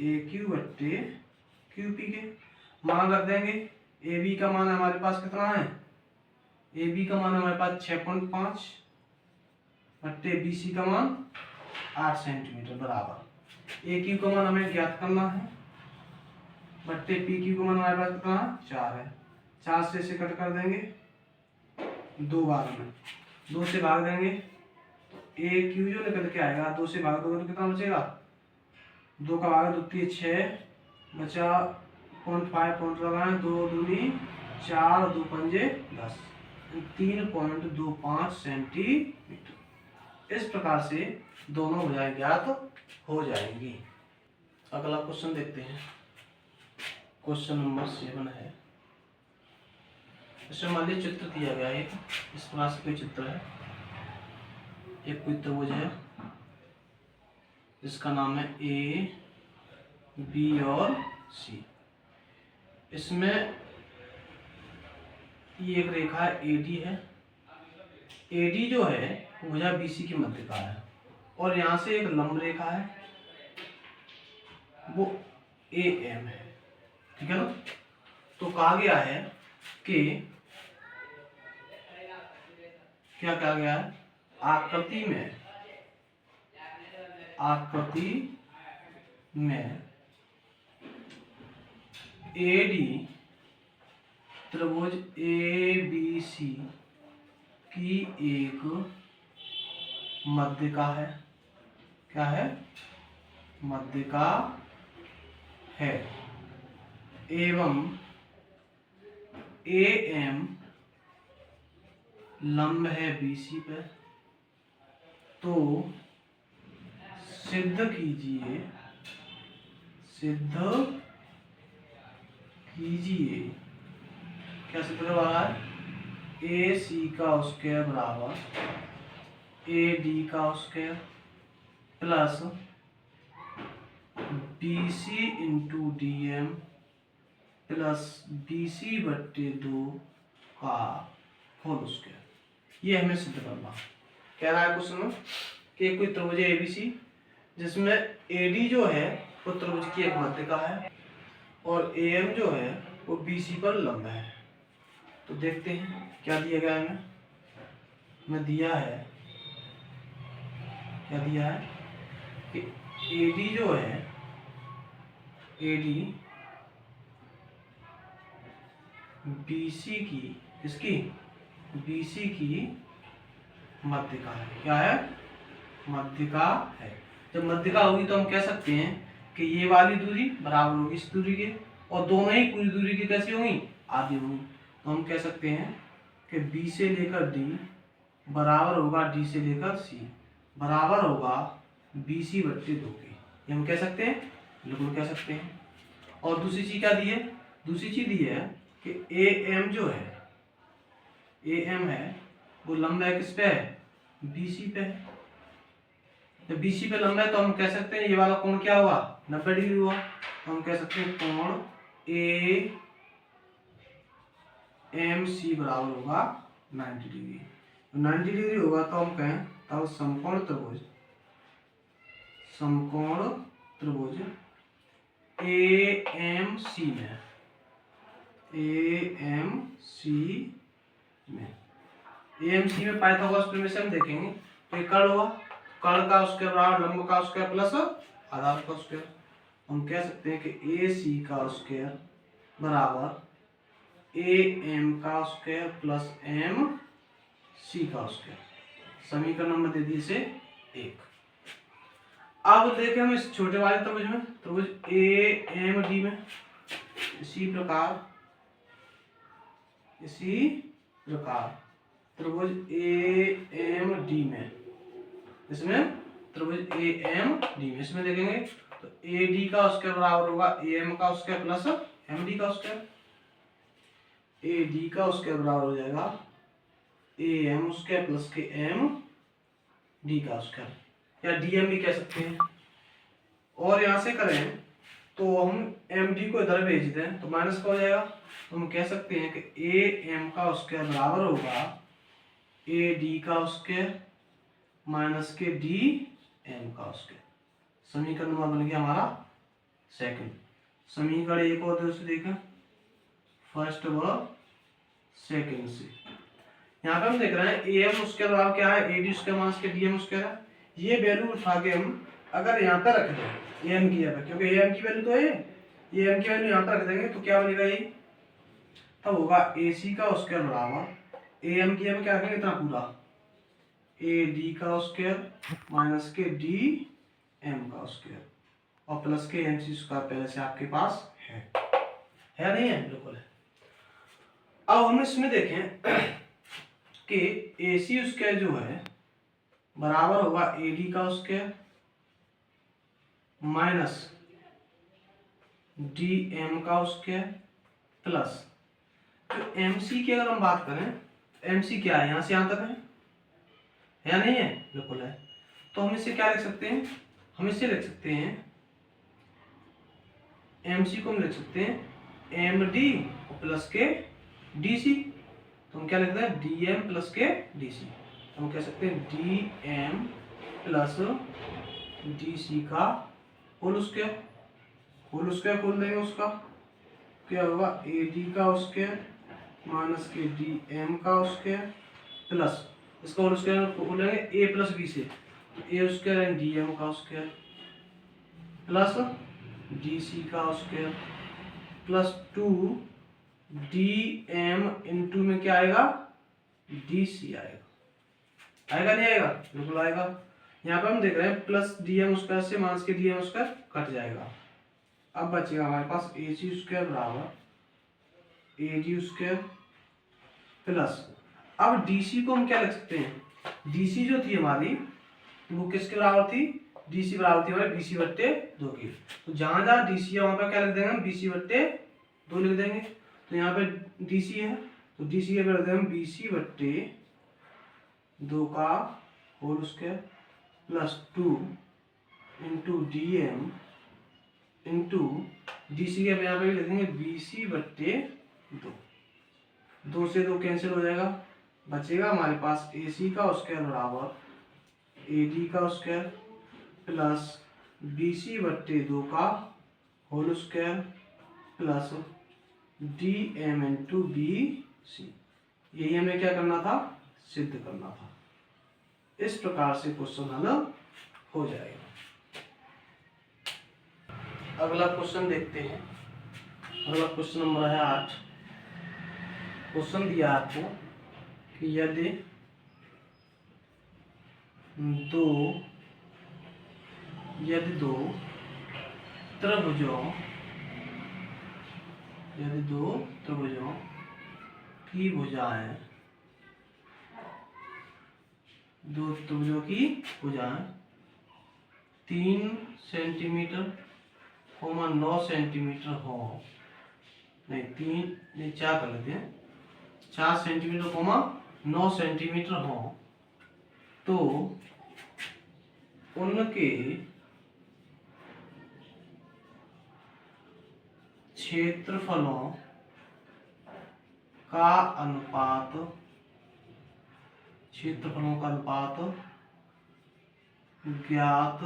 AQ बट्टे QP के मान रख देंगे। AB का मान हमारे पास कितना है, AB का मान हमारे पास 6.5 बट्टे BC का मान 8 सेंटीमीटर बराबर AQ का मान हमें ज्ञात करना है बट्टे PQ का मान हमारे पास कितना है 4 है। 4 से इसे कट कर देंगे 2 बार में, 2 से भाग देंगे तो AQ जो निकल के आएगा 2 से भाग दोगे तो कितना बचेगा, 2 का भाग 2 3 6 बचा 0.5 पॉइंट लगाएं, 2 दूनी 4 2 पंजे 10 3.25 सेंटीमीटर। इस प्रकार से दोनों भुजाएं ज्ञात हो जाएंगी। अगला क्वेश्चन देखते हैं। क्वेश्चन नंबर 7 है। इसमें मान लीजिए चित्र दिया गया है, इस प्रकार से कोई चित्र है, एक कोई त्रिभुज है जिसका नाम है A B और C। इसमें ये एक रेखा है AD है। AD जो है भुजा BC की मध्यिका है और यहाँ से एक लंब रेखा है वो AM है, ठीक है ना। तो कहा गया है कि क्या कहा गया है, आकृति में AD त्रिभुज ABC की एक मध्यिका है। क्या है, मध्यिका है एवं AM लंब है BC पे। तो सिद्ध कीजिए क्या सिद्ध करवा रहा है, AC का स्क्वायर बराबर AD का square plus BC into DM plus BC/2 का होल स्क्वायर। ये हमें सिद्ध करना। कह रहा है क्वेश्चन में कि कोई त्रिभुज है ABC जिसमें AD जो है वो त्रिभुज की एक मध्यिका है और AM जो है वो BC पर लंब है। तो देखते हैं क्या दिया गया है। हमें दिया है, क्या दिया है कि AD जो है, AD BC की, इसकी BC की मध्यिका है। क्या है, मध्यिका है। जब मध्यिका होगी तो हम कह सकते हैं कि ये वाली दूरी बराबर होगी इस दूरी के और दोनों ही पूरी दूरी की कैसी होंगी, आधी होंगी। तो हम कह सकते हैं कि B से लेकर D बराबर होगा D से लेकर C बराबर होगा BC/2 के। ये हम कह सकते हैं, बिल्कुल कह सकते हैं। और दूसरी चीज क्या दी है, दूसरी चीज दी है कि AM जो है, AM है वो लंब है किस पे है, BC पे है। जब BC पे लंब है तो हम कह सकते हैं ये वाला कोण क्या हुआ, 90 डिग्री हुआ। तो हम कह सकते हैं कोण AMC बराबर होगा 90 डिग्री। 90 डिग्री होगा तो हम कहें तब समकोण त्रिभुज AMC में पाइथागोरस प्रमेय से हम देखेंगे तो ये कर्ण होगा, कर्ण का स्क्वायर बराबर लंब का स्क्वायर प्लस आधार का स्क्वायर। हम कह सकते हैं कि AC का स्क्वायर बराबर AM का स्क्वायर प्लस MC का स्क्वायर। समीकरण नंबर दे दिए से 1। अब देखें हम इस छोटे वाले त्रिभुज में, त्रिभुज AMD में इसी प्रकार त्रिभुज AMD में, इसमें त्रिभुज AMD में इसमें देखेंगे तो AD का स्क्वायर बराबर होगा AM का स्क्वायर प्लस MD का स्क्वायर। AD का स्क्वायर बराबर हो जाएगा AM स्क्वायर प्लस के MD का स्क्वायर या DM भी कह सकते हैं। और यहाँ से करें तो हम MD को इधर भेज दें तो माइनस का हो जाएगा। तो हम कह सकते हैं कि AM का स्क्वायर बराबर होगा AD का स्क्वायर माइनस के DM का स्क्वायर। समीकरण नंबर बन गया हमारा सेकंड। समीकरण एक और दूसरे देखें, फर्स्ट व सेकंड से। यहाँ पे हम देख रहे हैं AM स्क्वायर बराबर क्या है, AD स्क्वायर माइनस के DM स्क्वायर है। ये वैल्यू उठा के हम अगर यहाँ पे रख दें AM की जगह, क्योंकि AM की वैल्यू तो है, ये AM की वैल्यू यहाँ पे रख देंगे तो क्या बनेगा, ये तब होगा AC का स्क्वायर बराबर AM की जगह क्या रखेंगे इतना पूरा AD का स्क्वायर माइनस के DM का स्क्वायर और प्लस के MC स्क्वायर पहले से आपके पास है नहीं है, बिल्कुल है। अब हम इसमें देखें कि AC स्क्वायर जो है बराबर होगा AD का स्क्वायर माइनस DM का स्क्वायर प्लस जो MC की अगर हम बात करें, MC क्या है, यहां से यहां तक है या नहीं है, बिल्कुल है। तो हम इसे क्या लिख सकते हैं, हम इसे लिख सकते हैं MC को हम लिख सकते हैं MD प्लस के DC। तो हम क्या लिखते हैं डी एम प्लस के डी सी। हम कह सकते हैं D M plus D C का होल स्क्वायर खोल देंगे, उसका क्या होगा ए डी का स्क्वायर माइनस के डी एम का स्क्वायर प्लस इसका होल स्क्वायर खोलेंगे ए प्लस बी से, A square and D M का स्क्वायर प्लस डी सी का square plus 2 D M into में क्या आएगा डी सी आएगा नहीं आएगा, बिल्कुल आएगा। यहाँ पे हम देख रहे हैं प्लस डी एम स्क्वायर से माइनस के डी एम स्क्वायर कट जाएगा। अब बचेगा हमारे पास ए सी स्क्वायर बराबर ए डी स्क्वायर प्लस, अब डी सी को हम क्या लिख सकते हैं, डी सी जो थी हमारी वो किसके बराबर थी, डी सी बराबर थी हमारे बी सी बट्टे 2 की। तो जहाँ जहाँ डी सी है वहाँ पर क्या लिख देंगे हम बी सी बट्टे 2 लिख देंगे। तो यहाँ पे डी सी है तो डी सी के लिख देंगे हम बी सी बट्टे 2 का whole square plus 2 into D M into D C के यहाँ पे लिखेंगे बी सी बट्टे 2 से 2 कैंसिल हो जाएगा, बचेगा हमारे पास ए सी का स्क्वायर बराबर ए डी का स्क्वायर प्लस बी सी बट्टे 2 का whole square plus D M into B C. यही हमें क्या करना था, सिद्ध करना था। इस प्रकार से क्वेश्चन हल हो जाएगा। अगला क्वेश्चन देखते हैं। अगला क्वेश्चन नंबर है 8। क्वेश्चन दिया आपको कि यदि दो त्रिभुजों की भुजाएं 3 सेंटीमीटर 9 सेंटीमीटर हो, नहीं 4 कर लेते हैं, 4 सेंटीमीटर 9 सेंटीमीटर हो, तो उनके क्षेत्रफलों का अनुपात ज्ञात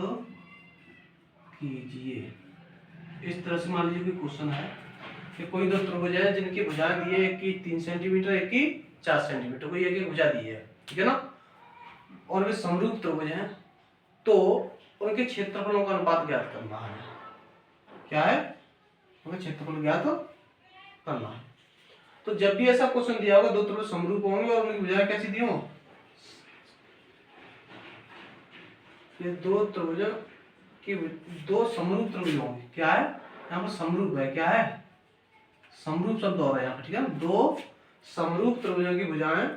कीजिए। इस तरह से मान लीजिए कोई क्वेश्चन है कि कोई 2 त्रिभुज है जिनकी भुजाएं दी है, एक की 3 सेंटीमीटर एक की 4 सेंटीमीटर, कोई एक भुजा दी है, ठीक है ना, और वे समरूप त्रिभुज हैं, तो उनके क्षेत्रफलों का अनुपात ज्ञात करना है। क्या है, उनके क्षेत्रफल ज्ञात करना है। तो जब भी ऐसा क्वेश्चन दिया होगा 2 त्रिभुज समरूप होंगे और उनकी भुजाएं कैसी दी हो, ये 2 त्रिभुज की 2 समरूप त्रिभुज होंगे। क्या है यहाँ पर समरूप है, क्या है समरूप शब्द हो रहा है यहाँ पर, ठीक है। 2 समरूप त्रिभुजों की भुजाएं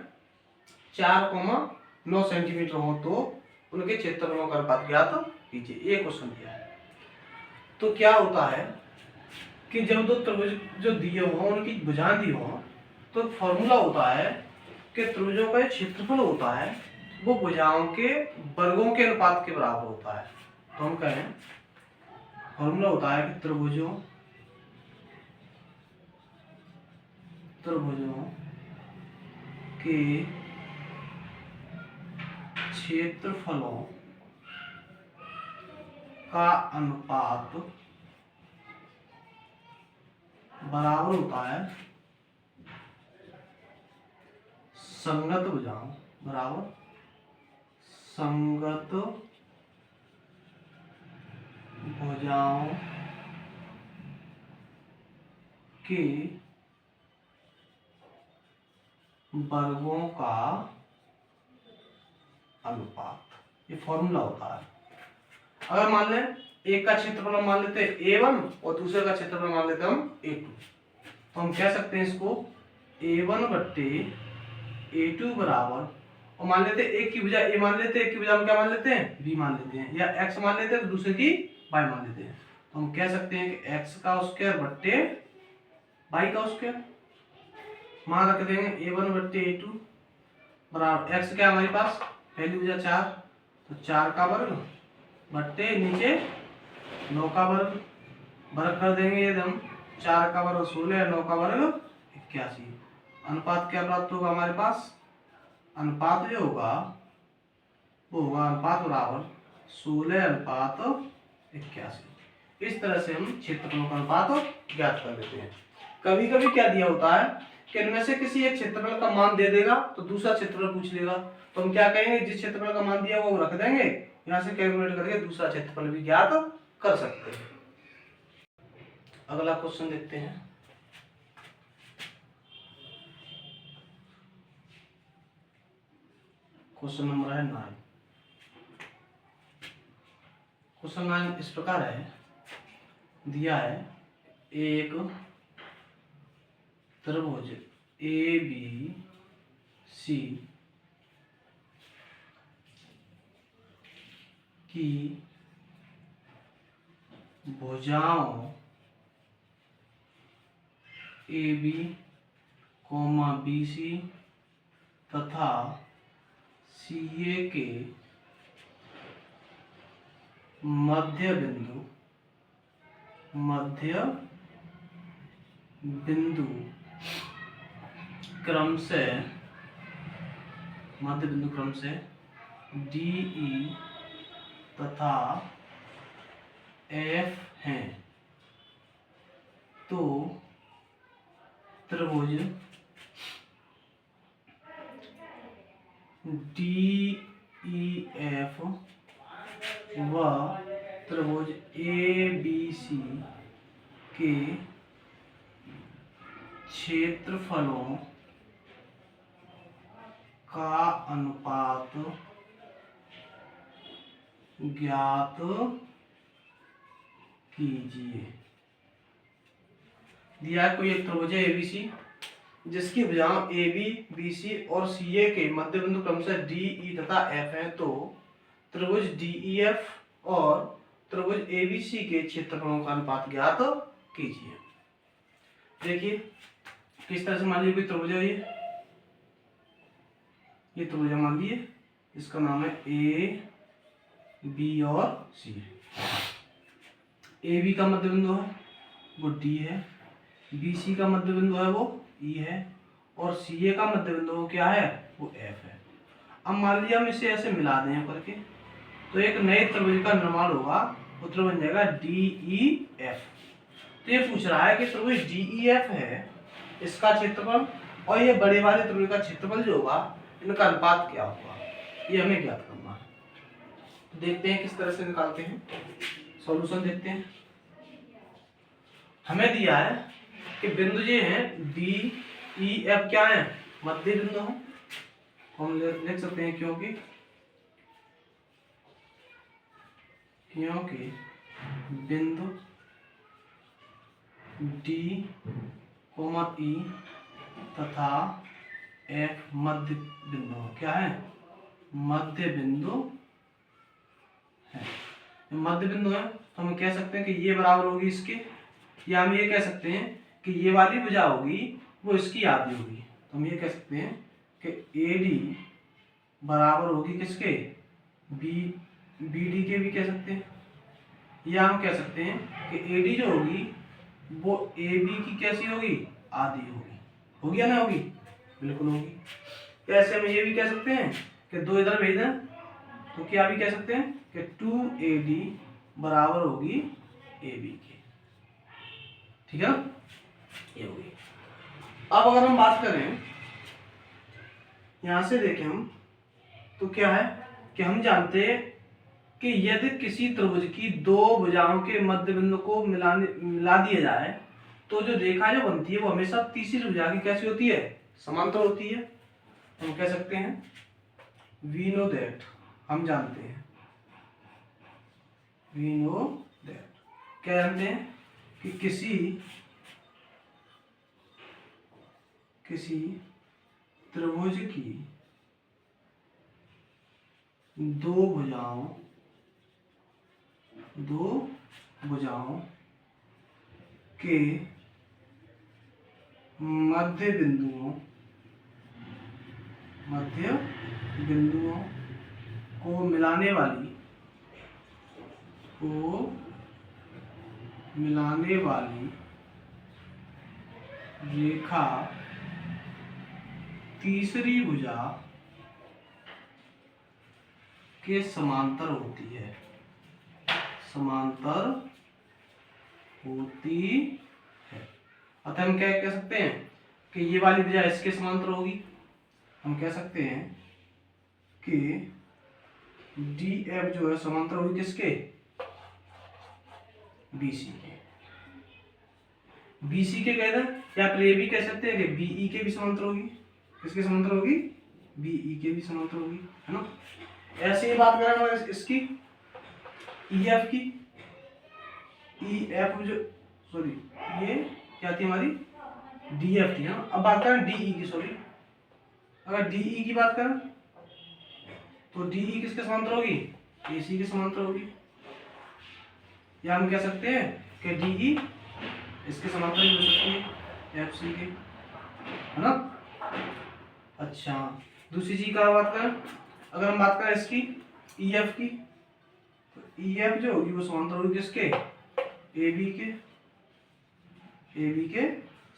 4,9 सेंटीमीटर हो तो उनके क्षेत्रफलों का अनुपात ज्ञात कीजिए। ये क्वेश्चन दिया है। तो क्या होता है कि जब 2 त्रिभुज जो दिए हों उनकी भुजाएं दी हों, तो फॉर्मूला होता है कि त्रिभुजों का क्षेत्रफल होता है वो भुजाओं के वर्गों के अनुपात के बराबर होता है। तो हम कहें फॉर्मूला होता है कि त्रिभुजों के क्षेत्रफलों का अनुपात बराबर होता है संगत भुजाओं बराबर संगत भुजाओं के वर्गों का अनुपात। ये फॉर्मूला होता है। अगर मान लें एक का क्षेत्रफल हम मान लेते हैं A1 और दूसरे का क्षेत्रफल मान लेते हैं हम A2, तो हम कह सकते हैं इसको A1 बट्टे A2 बराबर, और मान लेते हैं एक की भुजा A मान लेते हैं, एक की भुजा हम क्या मान लेते हैं B मान लेते हैं, या X मान लेते हैं तो दूसरे की Y मान लेते हैं। तो हम कह सकते हैं कि X का स्क्वायर बट्टे Y का स्क्वायर, मान रख देंगे A1 बट्टे A2 बराबर X क्या हमारे पास पहली भुजा 4, तो 4 का वर्ग बट्टे नीचे 9 का वर्ग कर देंगे। यदि हम 4 का वर्ग 16 9 का वर्ग 81, अनुपात क्या प्राप्त होगा हमारे पास, अनुपात जो होगा वो होगा अनुपात बराबर 16:81। इस तरह से हम क्षेत्रफलों का अनुपात ज्ञात कर लेते हैं। कभी कभी क्या दिया होता है कि इनमें से किसी एक क्षेत्रफल का मान दे देगा तो दूसरा क्षेत्रफल पूछ लेगा, तो हम क्या कहेंगे, जिस क्षेत्रफल का मान दिया वो रख देंगे, यहाँ से कैलकुलेट करके दूसरा क्षेत्रफल भी ज्ञात कर सकते हैं। अगला क्वेश्चन देखते हैं। क्वेश्चन नंबर है 9। क्वेश्चन 9 इस प्रकार है, दिया है एक त्रिभुज ABC की भुजाओं AB, BC तथा CA के मध्य बिंदु क्रमशः DE तथा F हैं, तो त्रिभुज DEF व त्रिभुज ABC के क्षेत्रफलों का अनुपात ज्ञात कीजिए। दिया है कोई एक त्रिभुज है ABC जिसकी भुजाएं AB, BC और CA के मध्य बिंदु क्रमशः DE तथा F हैं, तो त्रिभुज DEF और त्रिभुज ABC के क्षेत्रफलों का अनुपात ज्ञात कीजिए। देखिए किस तरह से, मान लीजिए कोई त्रिभुज है, ये त्रिभुज मान लीजिए, इसका नाम है A, B और C। AB का मध्य बिंदु है वो D है, BC का मध्य बिंदु है वो E है, और CA का मध्य बिंदु वो क्या है, वो F है। अब मान लीजिए हम इसे ऐसे मिला दें करके, तो एक नए त्रिभुज का निर्माण होगा, वो त्रिभुज बन जाएगा DEF। तो ये पूछ रहा है कि त्रिभुज DEF है, इसका क्षेत्रफल और ये बड़े वाले त्रिभुज का क्षेत्रफल जो होगा, इनका अनुपात क्या होगा, ये हमें ज्ञात करना है। तो देखते हैं किस तरह से निकालते हैं, सॉल्यूशन देखते हैं। हमें दिया है कि बिंदु ये हैं DEF क्या है, मध्य बिंदु है, हम लिख सकते हैं क्योंकि बिंदु D, E तथा F मध्य बिंदु क्या है, मध्य बिंदु है। मध्य बिंदु है तो हम कह सकते हैं कि ये बराबर होगी इसके, या हम ये कह सकते हैं कि ये वाली भुजा होगी वो इसकी आधी होगी। तो हम ये कह सकते हैं कि AD बराबर होगी किसके, BD के भी कह सकते हैं, या हम कह सकते हैं कि AD जो होगी वो AB की कैसी होगी, आधी होगी या ना होगी, बिल्कुल होगी। तो ऐसे हम ये भी कह सकते हैं कि दो इधर भेज दें तो क्या भी कह सकते हैं कि 2AD बराबर होगी AB के, ठीक है ना, ये होगी। अब अगर हम बात करें यहां से देखें हम, तो क्या है कि हम जानते हैं कि यदि किसी त्रिभुज की दो भुजाओं के मध्य बिंदु को मिला दिया जाए तो जो रेखा जो बनती है वो हमेशा तीसरी भुजा की कैसी होती है, समांतर होती है। हम कह सकते हैं वी नो दैट, हम जानते हैं, वी नो दैट, क्या जानते हैं कि किसी त्रिभुज की दो भुजाओं के मध्य बिंदुओं को मिलाने वाली रेखा तीसरी भुजा के समांतर होती है, समांतर होती है। अतः हम क्या कह सकते हैं कि ये वाली भुजा इसके समांतर होगी। हम कह सकते हैं कि डी एफ जो है समांतर होगी किसके, बीसी के। बीसी के कह दें, या फिर ये भी कह सकते हैं कि बीई के भी समांतर होगी। किसके समांतर होगी, बीई के भी समांतर होगी, है ना। ऐसे ही बात करें इसकी ईएफ की, ईएफ जो सॉरी ये क्या थी हमारी डीएफ थी, हाँ। अब बात करें डीई की, सॉरी अगर डीई की बात करें तो डीई किसके समांतर होगी, एसी के समांतर होगी। या हम कह सकते हैं कि डीई इसके समांतर भी हो सकती है, एफ सी के, है ना। अच्छा, दूसरी चीज का बात करें, अगर हम बात करें इसकी ईएफ की, तो ईएफ जो होगी वो समांतर होगी किसके, ए बी के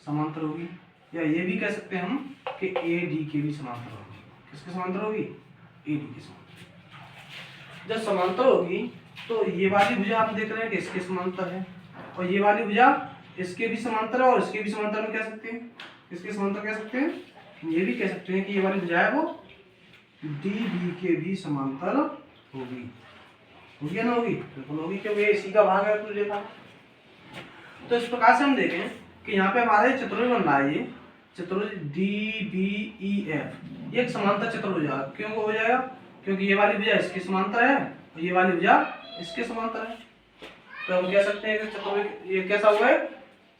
समांतर होगी। या ये भी कह सकते हैं हम कि ए डी के भी समांतर होगी। किसके समांतर होगी, ए डी के समांतर। जब समांतर होगी तो ये वाली भुजा आप देख रहे हैं कि इसके समांतर है, और ये वाली भुजा इसके भी समांतर है, और इसके भी समांतर में कह सकते हैं, इसके समांतर कह सकते हैं, ये भी कह सकते हैं कि ये वाली भुजा है वो डी बी के भी समांतर होगी। होगी या ना होगी, बिल्कुल होगी, क्योंकि इसी का भाग है तो देखा। तो इस प्रकार से हम देखें कि यहाँ पे हमारे चतुर्भुज बन रहा है, ये चतुर्भुज डी बी ई एफ, ये एक समांतर चतुर्भुज है। क्यों हो जाएगा, क्योंकि ये वाली भुजा इसके समांतर है और ये वाली भुजा इसके समांतर है। तो हम कह सकते हैं कि चतुर्भुज ये कैसा हुआ है,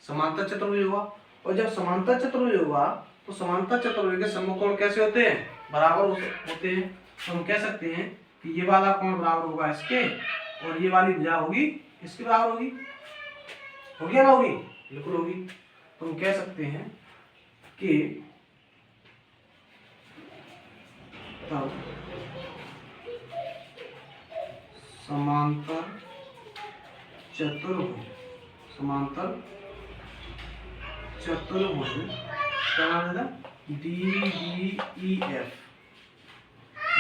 समांतर चतुर्भुज हुआ। और जब समांतर चतुर्भुज हुआ तो समांतर चतुर्भुज के समकोण कैसे होते हैं, बराबर होते हैं। तो हम कह सकते हैं कि ये वाला कोण बराबर होगा इसके, और ये वाली भुजा होगी इसके बराबर होगी। होगी या ना होगी, बिल्कुल होगी। तो हम कह सकते हैं कि तब समांतर चतुर्भुज, समांतर चतुर्भुज क्या नाम है, D B E F,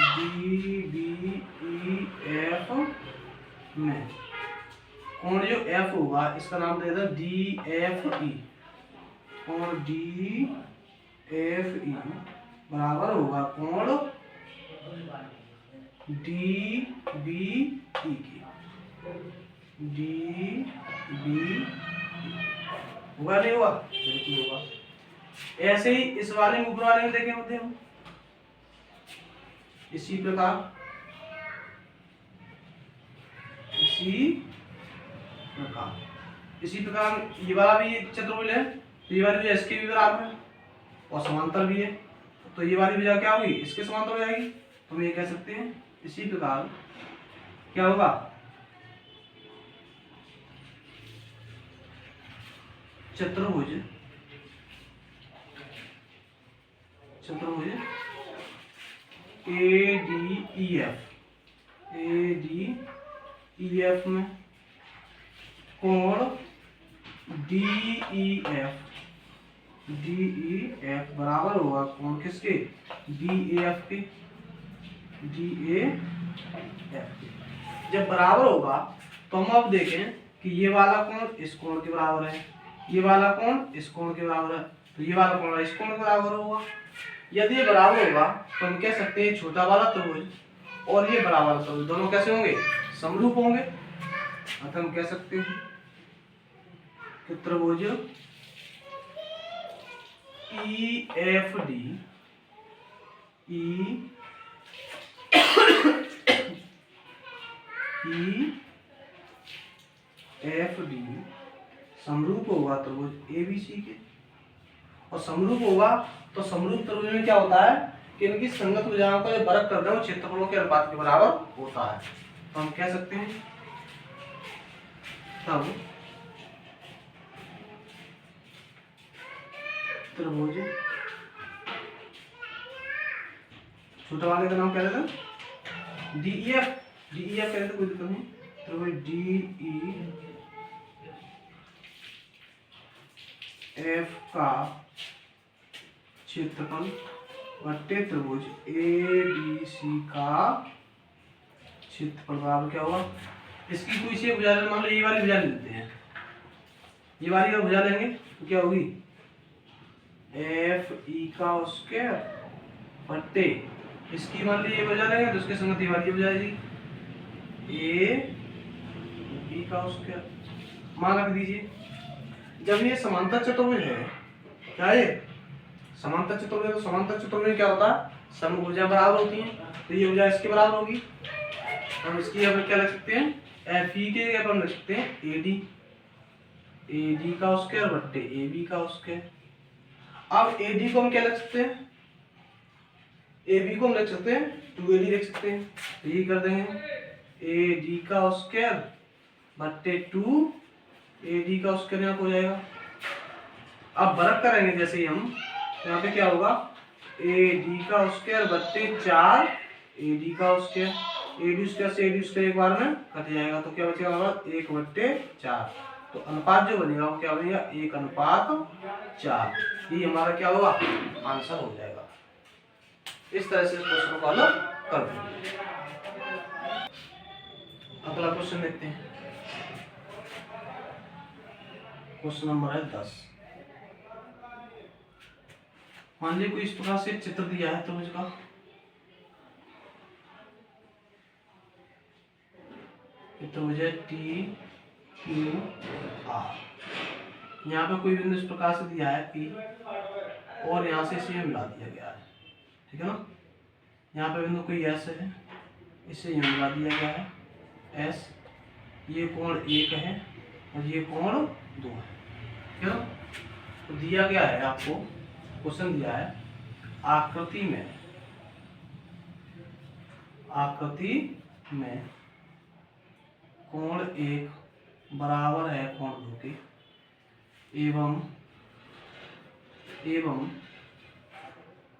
D B E F में कोण जो एफ होगा इसका नाम दे दें डी एफ ई, कोण डी एफ ई बराबर होगा कोण डी बी ई की, डी बी होगा नहीं होगा, बिल्कुल होगा। ऐसे ही इस वाले में ऊपर वाले में देखें होते हम इसी प्रकार, इसी प्रकार ये वाला भी चतुर्भुज है, तो ये वाली भुजा इसके भी बराबर है और समांतर भी है। तो ये वाली भुजा क्या होगी, इसके समांतर हो जाएगी। तो हम ये कह सकते हैं इसी प्रकार क्या होगा, चतुर्भुज ए डी ई एफ में कोण डी ई एफ बराबर होगा कोण किसके, डी ए एफ के। जब बराबर होगा तो हम अब देखें कि ये वाला कोण इस कोण के बराबर है, ये वाला कोण इस कोण के बराबर है, तो ये वाला कोण इस कोण के बराबर होगा। यदि ये बराबर होगा तो हम कह सकते हैं छोटा वाला त्रिभुज और ये बड़ा वाला त्रिभुज दोनों कैसे होंगे, समरूप होंगे। अतः हम कह सकते हैं कि त्रिभुज ई एफ डी समरूप होगा त्रिभुज एबीसी के। और समरूप होगा तो समरूप त्रिभुज में क्या होता है कि इनकी संगत भुजाओं का जो वर्ग करते हैं वो क्षेत्रफलों के अनुपात के बराबर होता है। तो हम कह सकते हैं तब त्रिभुज, छोटा वाले का नाम क्या रहता, डीईएफ कहते कोई दिक्कत नहीं, त्रिभुज डीई एफ का क्षेत्रफल बट्टे त्रिभुज ABC का क्षेत्रफल बराबर क्या होगा, इसकी कोई सी भुजा ले, मान लो ये वाली भुजा लेते हैं, ये वाली का भुजा लेंगे तो क्या होगी FE का स्क्वायर बट्टे इसकी मान लीजिए भुजा लेंगे तो उसके संगत ये वाली भुजा जाएगी AB का स्क्वायर। मान रख दीजिए जब ये समांतर चतुर्भुज है, क्या ये समांतर चतुर्भुज है, तो समांतर चतुर्भुज में क्या होता है समभुज भुजा बराबर होती हैं, तो ये भुजा इसके बराबर होगी। हम इसकी यहाँ पे क्या लिख सकते हैं, FE के जगह पर हम लिख सकते हैं AD का स्क्वायर बट्टे AB का स्क्वायर। अब AD को हम क्या लिख सकते हैं, AB को हम लिख सकते हैं 2AD लिख सकते हैं, तो ये कर देंगे AD का स्क्वायर बट्टे 2AD का स्क्वायर यहाँ हो जाएगा। अब वर्ग करेंगे जैसे ही हम, यहाँ पे क्या होगा AD का स्क्वायर बट्टे 4AD का स्क्वायर, AD स्क्वायर से AD स्क्वायर एक बार में कट जाएगा, तो क्या बचेगा हमारा 1/4। तो अनुपात जो बनेगा वो क्या बनेगा 1/4। ये हमारा क्या होगा आंसर हो जाएगा। इस तरह से क्वेश्चन को हल कर देंगे। अगला क्वेश्चन देखते हैं, क्वेश्चन नंबर है 10। मान लीजिए कोई इस प्रकार से चित्र दिया है त्रिभुज का, त्रिभुज है TQR, यहाँ पे कोई बिंदु इस प्रकार से दिया है P और यहाँ से इसे मिला दिया गया है, ठीक है ना। यहाँ पे बिंदु कोई S है, इसे यहाँ मिला दिया गया है S, ये कोण 1 है और ये कोण 2 है, ठीक है ना। तो दिया गया है आपको क्वेश्चन दिया है आकृति में कोण 1 बराबर है कोण 2 के, एवं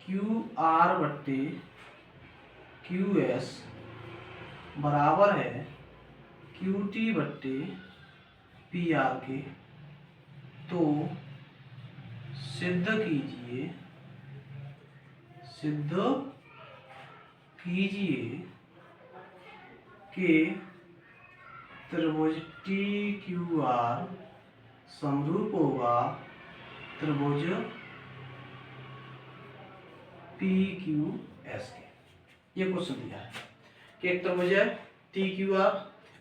QR बट्टे QS बराबर है QT बट्टे PR के, तो सिद्ध कीजिए कि त्रिभुज TQR समरूप होगा त्रिभुज PQS के। ये क्वेश्चन दिया है कि एक त्रिभुज है TQR,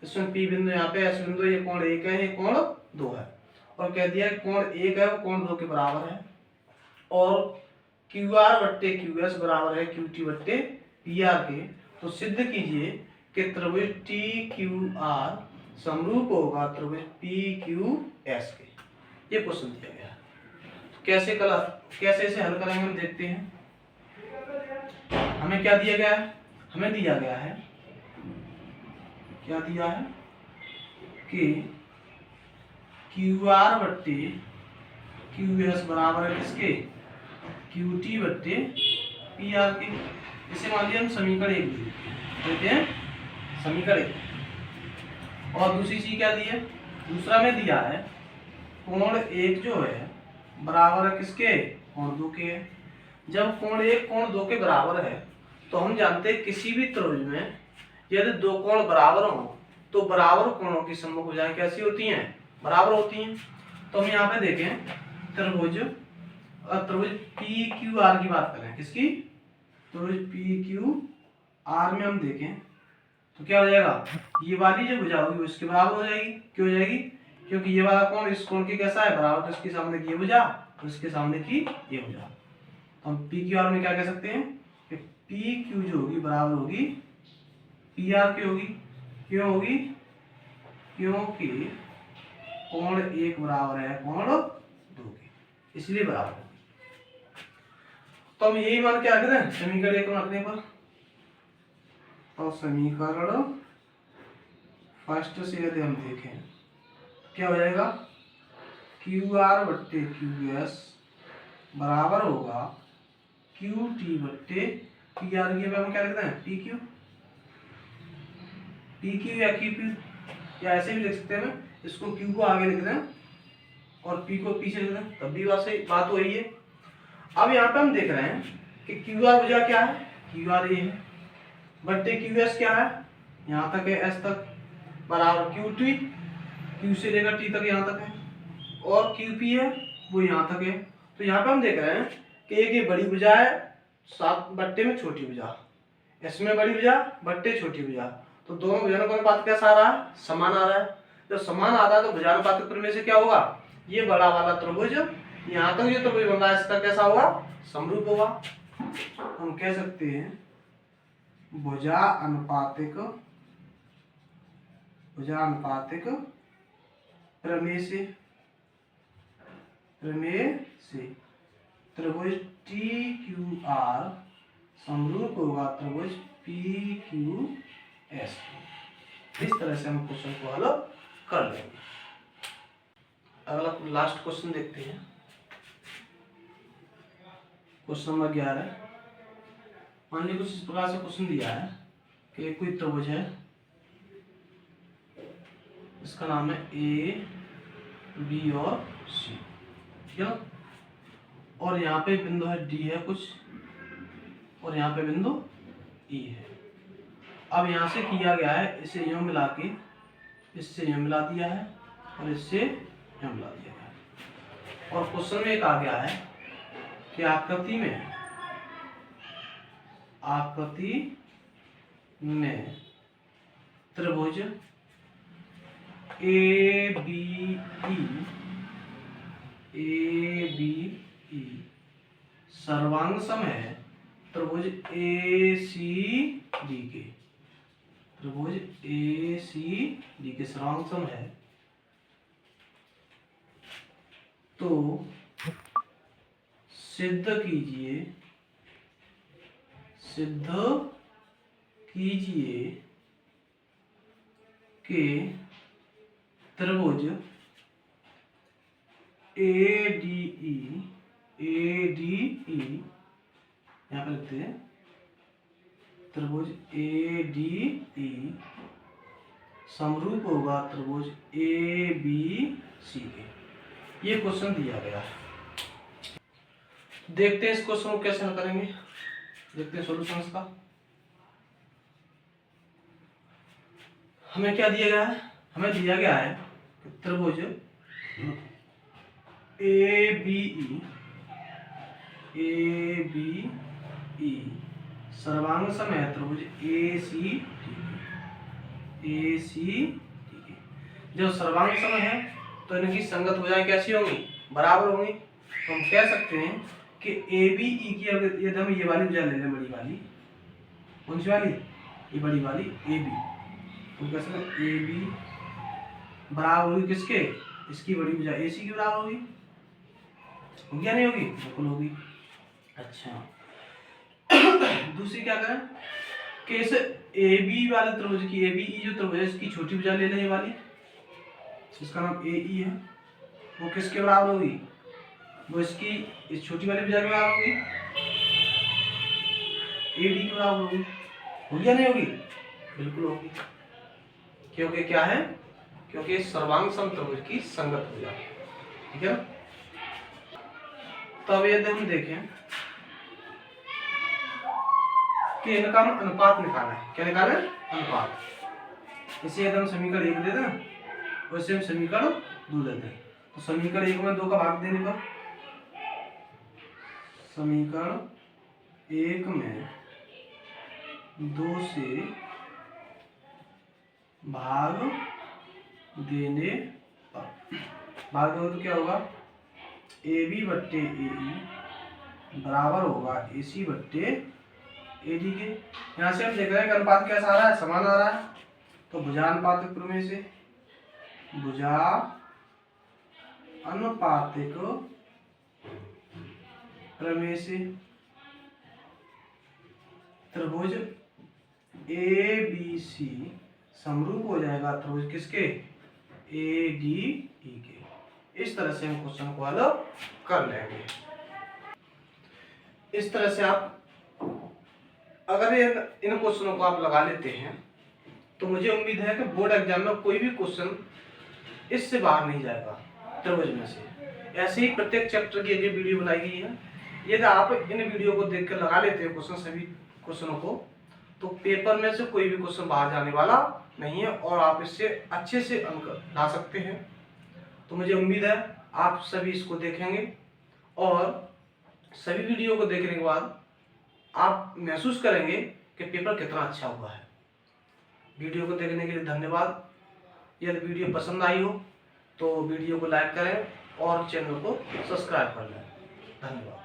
इसमें P बिंदु यहाँ पे, S बिंदु, ये कोण 1 है, ये कोण 2 है, और कह दिया कोण 1 है वो कोण 2 के बराबर है, और QR बट्टे QS बराबर है QT बट्टे PR के, तो सिद्ध कीजिए कि त्रिभुज TQR समरूप होगा त्रिभुज PQS के। ये क्वेश्चन दिया गया है। तो कैसे इसे हल करेंगे हम देखते हैं। हमें क्या दिया गया है, हमें दिया गया है कि QR बट्टे QS बराबर है किसके, QT बट्टे PR के। इसे मान लिया हम समीकरण 1 देते हैं, समीकरण 1। और दूसरी चीज क्या दी है, दूसरा में दिया है कोण 1 जो है बराबर है किसके, कोण 2 के। जब कोण 1 कोण 2 के बराबर है तो हम जानते हैं किसी भी त्रिभुज में यदि दो कोण बराबर हो तो बराबर कोणों की समभुज भुजाएं कैसी होती हैं, बराबर होती हैं। तो हम यहाँ पे देखें त्रिभुज PQR की बात करें, किसकी, त्रिभुज PQR में हम देखें तो क्या हो जाएगा, ये वाली जो भुजा होगी उसके बराबर हो जाएगी। क्यों हो जाएगी, क्योंकि ये वाला कोण इस कोण के कैसा है, बराबर, तो इसके सामने की ये भुजा और इसके सामने की ये भुजा। तो हम PQR में क्या कह सकते हैं कि PQ जो होगी बराबर होगी PR की होगी। क्यों होगी, क्योंकि कोण 1 बराबर है कोण 2 के, इसलिए बराबर होगी। तो हम यही मान के रख दें समीकरण 1 रखने पर, तो समीकरण फर्स्ट से यदि हम देखें क्या हो जाएगा, QR बट्टे QS बराबर होगा QT बट्टे PR की हम क्या लिखते हैं PQ या QP, या ऐसे भी लिख सकते हैं, इसको Q को आगे लिख दें और P को पीछे लिख दें, तब भी बात वही है। अब यहाँ पे हम देख रहे हैं कि क्यू आर भुजा क्या है, क्यू आर ये है, बट्टे क्यू एस क्या है, यहाँ तक है एस तक, बराबर क्यू टी, क्यू से लेकर टी तक यहाँ तक है, और क्यू पी है वो यहाँ तक है। तो यहाँ पे हम देख रहे हैं कि एक ये बड़ी भुजा है, सात बट्टे में छोटी भुजा, इसमें बड़ी भुजा बट्टे छोटी भुजा, तो दोनों भुजाओं का अनुपात कैसा आ रहा है, समान आ रहा है। जब समान आ रहा है तो भुजानुपात के प्रमेय से क्या होगा, ये बड़ा वाला त्रिभुज यहाँ तक जो त्रिभुज बन रहा है इसका कैसा होगा, समरूप होगा। हम कह सकते हैं भुजा अनुपातिक प्रमेय से त्रिभुज टी क्यू आर समरूप होगा त्रिभुज पी क्यू एस। इस तरह से हम क्वेश्चन को हल कर लेंगे। अगला लास्ट क्वेश्चन देखते हैं, क्वेश्चन नंबर 11। मान लीजिए कुछ इस प्रकार से क्वेश्चन दिया है कि कोई त्रिभुज है, इसका नाम है ए बी और सी, ठीक है ना, और यहाँ पे बिंदु है डी है कुछ, और यहाँ पे बिंदु ई है। अब यहाँ से किया गया है इसे यूं मिला के इससे यूं मिला दिया है और इससे यूं मिला दिया है, और क्वेश्चन में एक आ गया है कि आकृति में त्रिभुज ए बी ई सर्वांग सम है त्रिभुज ए सी डी के सर्वांग सम है, तो सिद्ध कीजिए कि त्रिभुज ए डी ई यहाँ पर लिखते हैं त्रिभुज ए डी ई समरूप होगा त्रिभुज ए बी सी के। ये क्वेश्चन दिया गया है। देखते हैं इस क्वेश्चन को कैसे हल करेंगे, देखते हैं सॉल्यूशन इसका। हमें क्या दिया गया है, हमें दिया गया है त्रिभुज ए बी ई सर्वांग सम है त्रिभुज ए सी डी। जब सर्वांग सम है तो इनकी संगत भुजाएं कैसी होंगी, बराबर होंगी। तो हम कह सकते हैं कि ए बी ई की, यदि हम ये वाली भुजा ले लें, बड़ी वाली, कौन सी वाली, ये बड़ी वाली ए बी, तो कह सकते हैं ए बी बराबर होगी किसके, इसकी बड़ी भुजा ए सी की बराबर होगी, होगी या नहीं होगी, बिल्कुल होगी। अच्छा दूसरी क्या करें कि इस ए बी वाले त्रिभुज की, ए बी ई जो त्रिभुज है इसकी छोटी भुजा ले लें, ये वाली, इसका नाम ए ई है, वो किसके बराबर होगी, वो इसकी इस छोटी वाली भुजा के बराबर होगी, ए डी के बराबर होगी या नहीं होगी, बिल्कुल होगी। क्योंकि क्या है, क्योंकि सर्वांग सम त्रिभुज की संगत भुजा, ठीक है ना। तब यदि हम देखें कि इनका हम अनुपात निकालना है, क्या निकालना है, अनुपात। इसे यदि हम समीकरण 1 दे दें, वैसे हम समीकरण 2 देते हैं, तो समीकरण 1 में 2 का भाग देने पर, समीकरण 1 में 2 से भाग देने पर, भाग दो तो क्या होगा, ए बी बट्टे ए ई बराबर होगा ए सी बट्टे ए डी के। यहाँ से हम देख रहे हैं कि अनुपात कैसा आ रहा है, समान आ रहा है। तो भुजा अनुपातिक प्रमेय से, भुजा अनुपातिक प्रमेय से त्रिभुज ए बी सी समरूप हो जाएगा त्रिभुज किसके, ए डी ई के। इस तरह से हम क्वेश्चन को हल कर लेंगे। इस तरह से आप अगर इन क्वेश्चनों को आप लगा लेते हैं तो मुझे उम्मीद है कि बोर्ड एग्जाम में कोई भी क्वेश्चन इससे बाहर नहीं जाएगा त्रिभुज में से। ऐसे ही प्रत्येक चैप्टर की एक वीडियो बनाई गई है, यदि आप इन वीडियो को देख कर लगा लेते हैं क्वेश्चन, सभी क्वेश्चनों को, तो पेपर में से कोई भी क्वेश्चन बाहर जाने वाला नहीं है और आप इससे अच्छे से अंक ला सकते हैं। तो मुझे उम्मीद है आप सभी इसको देखेंगे और सभी वीडियो को देखने के बाद आप महसूस करेंगे कि पेपर कितना अच्छा हुआ है। वीडियो को देखने के लिए धन्यवाद। यदि वीडियो पसंद आई हो तो वीडियो को लाइक करें और चैनल को सब्सक्राइब कर लें। धन्यवाद।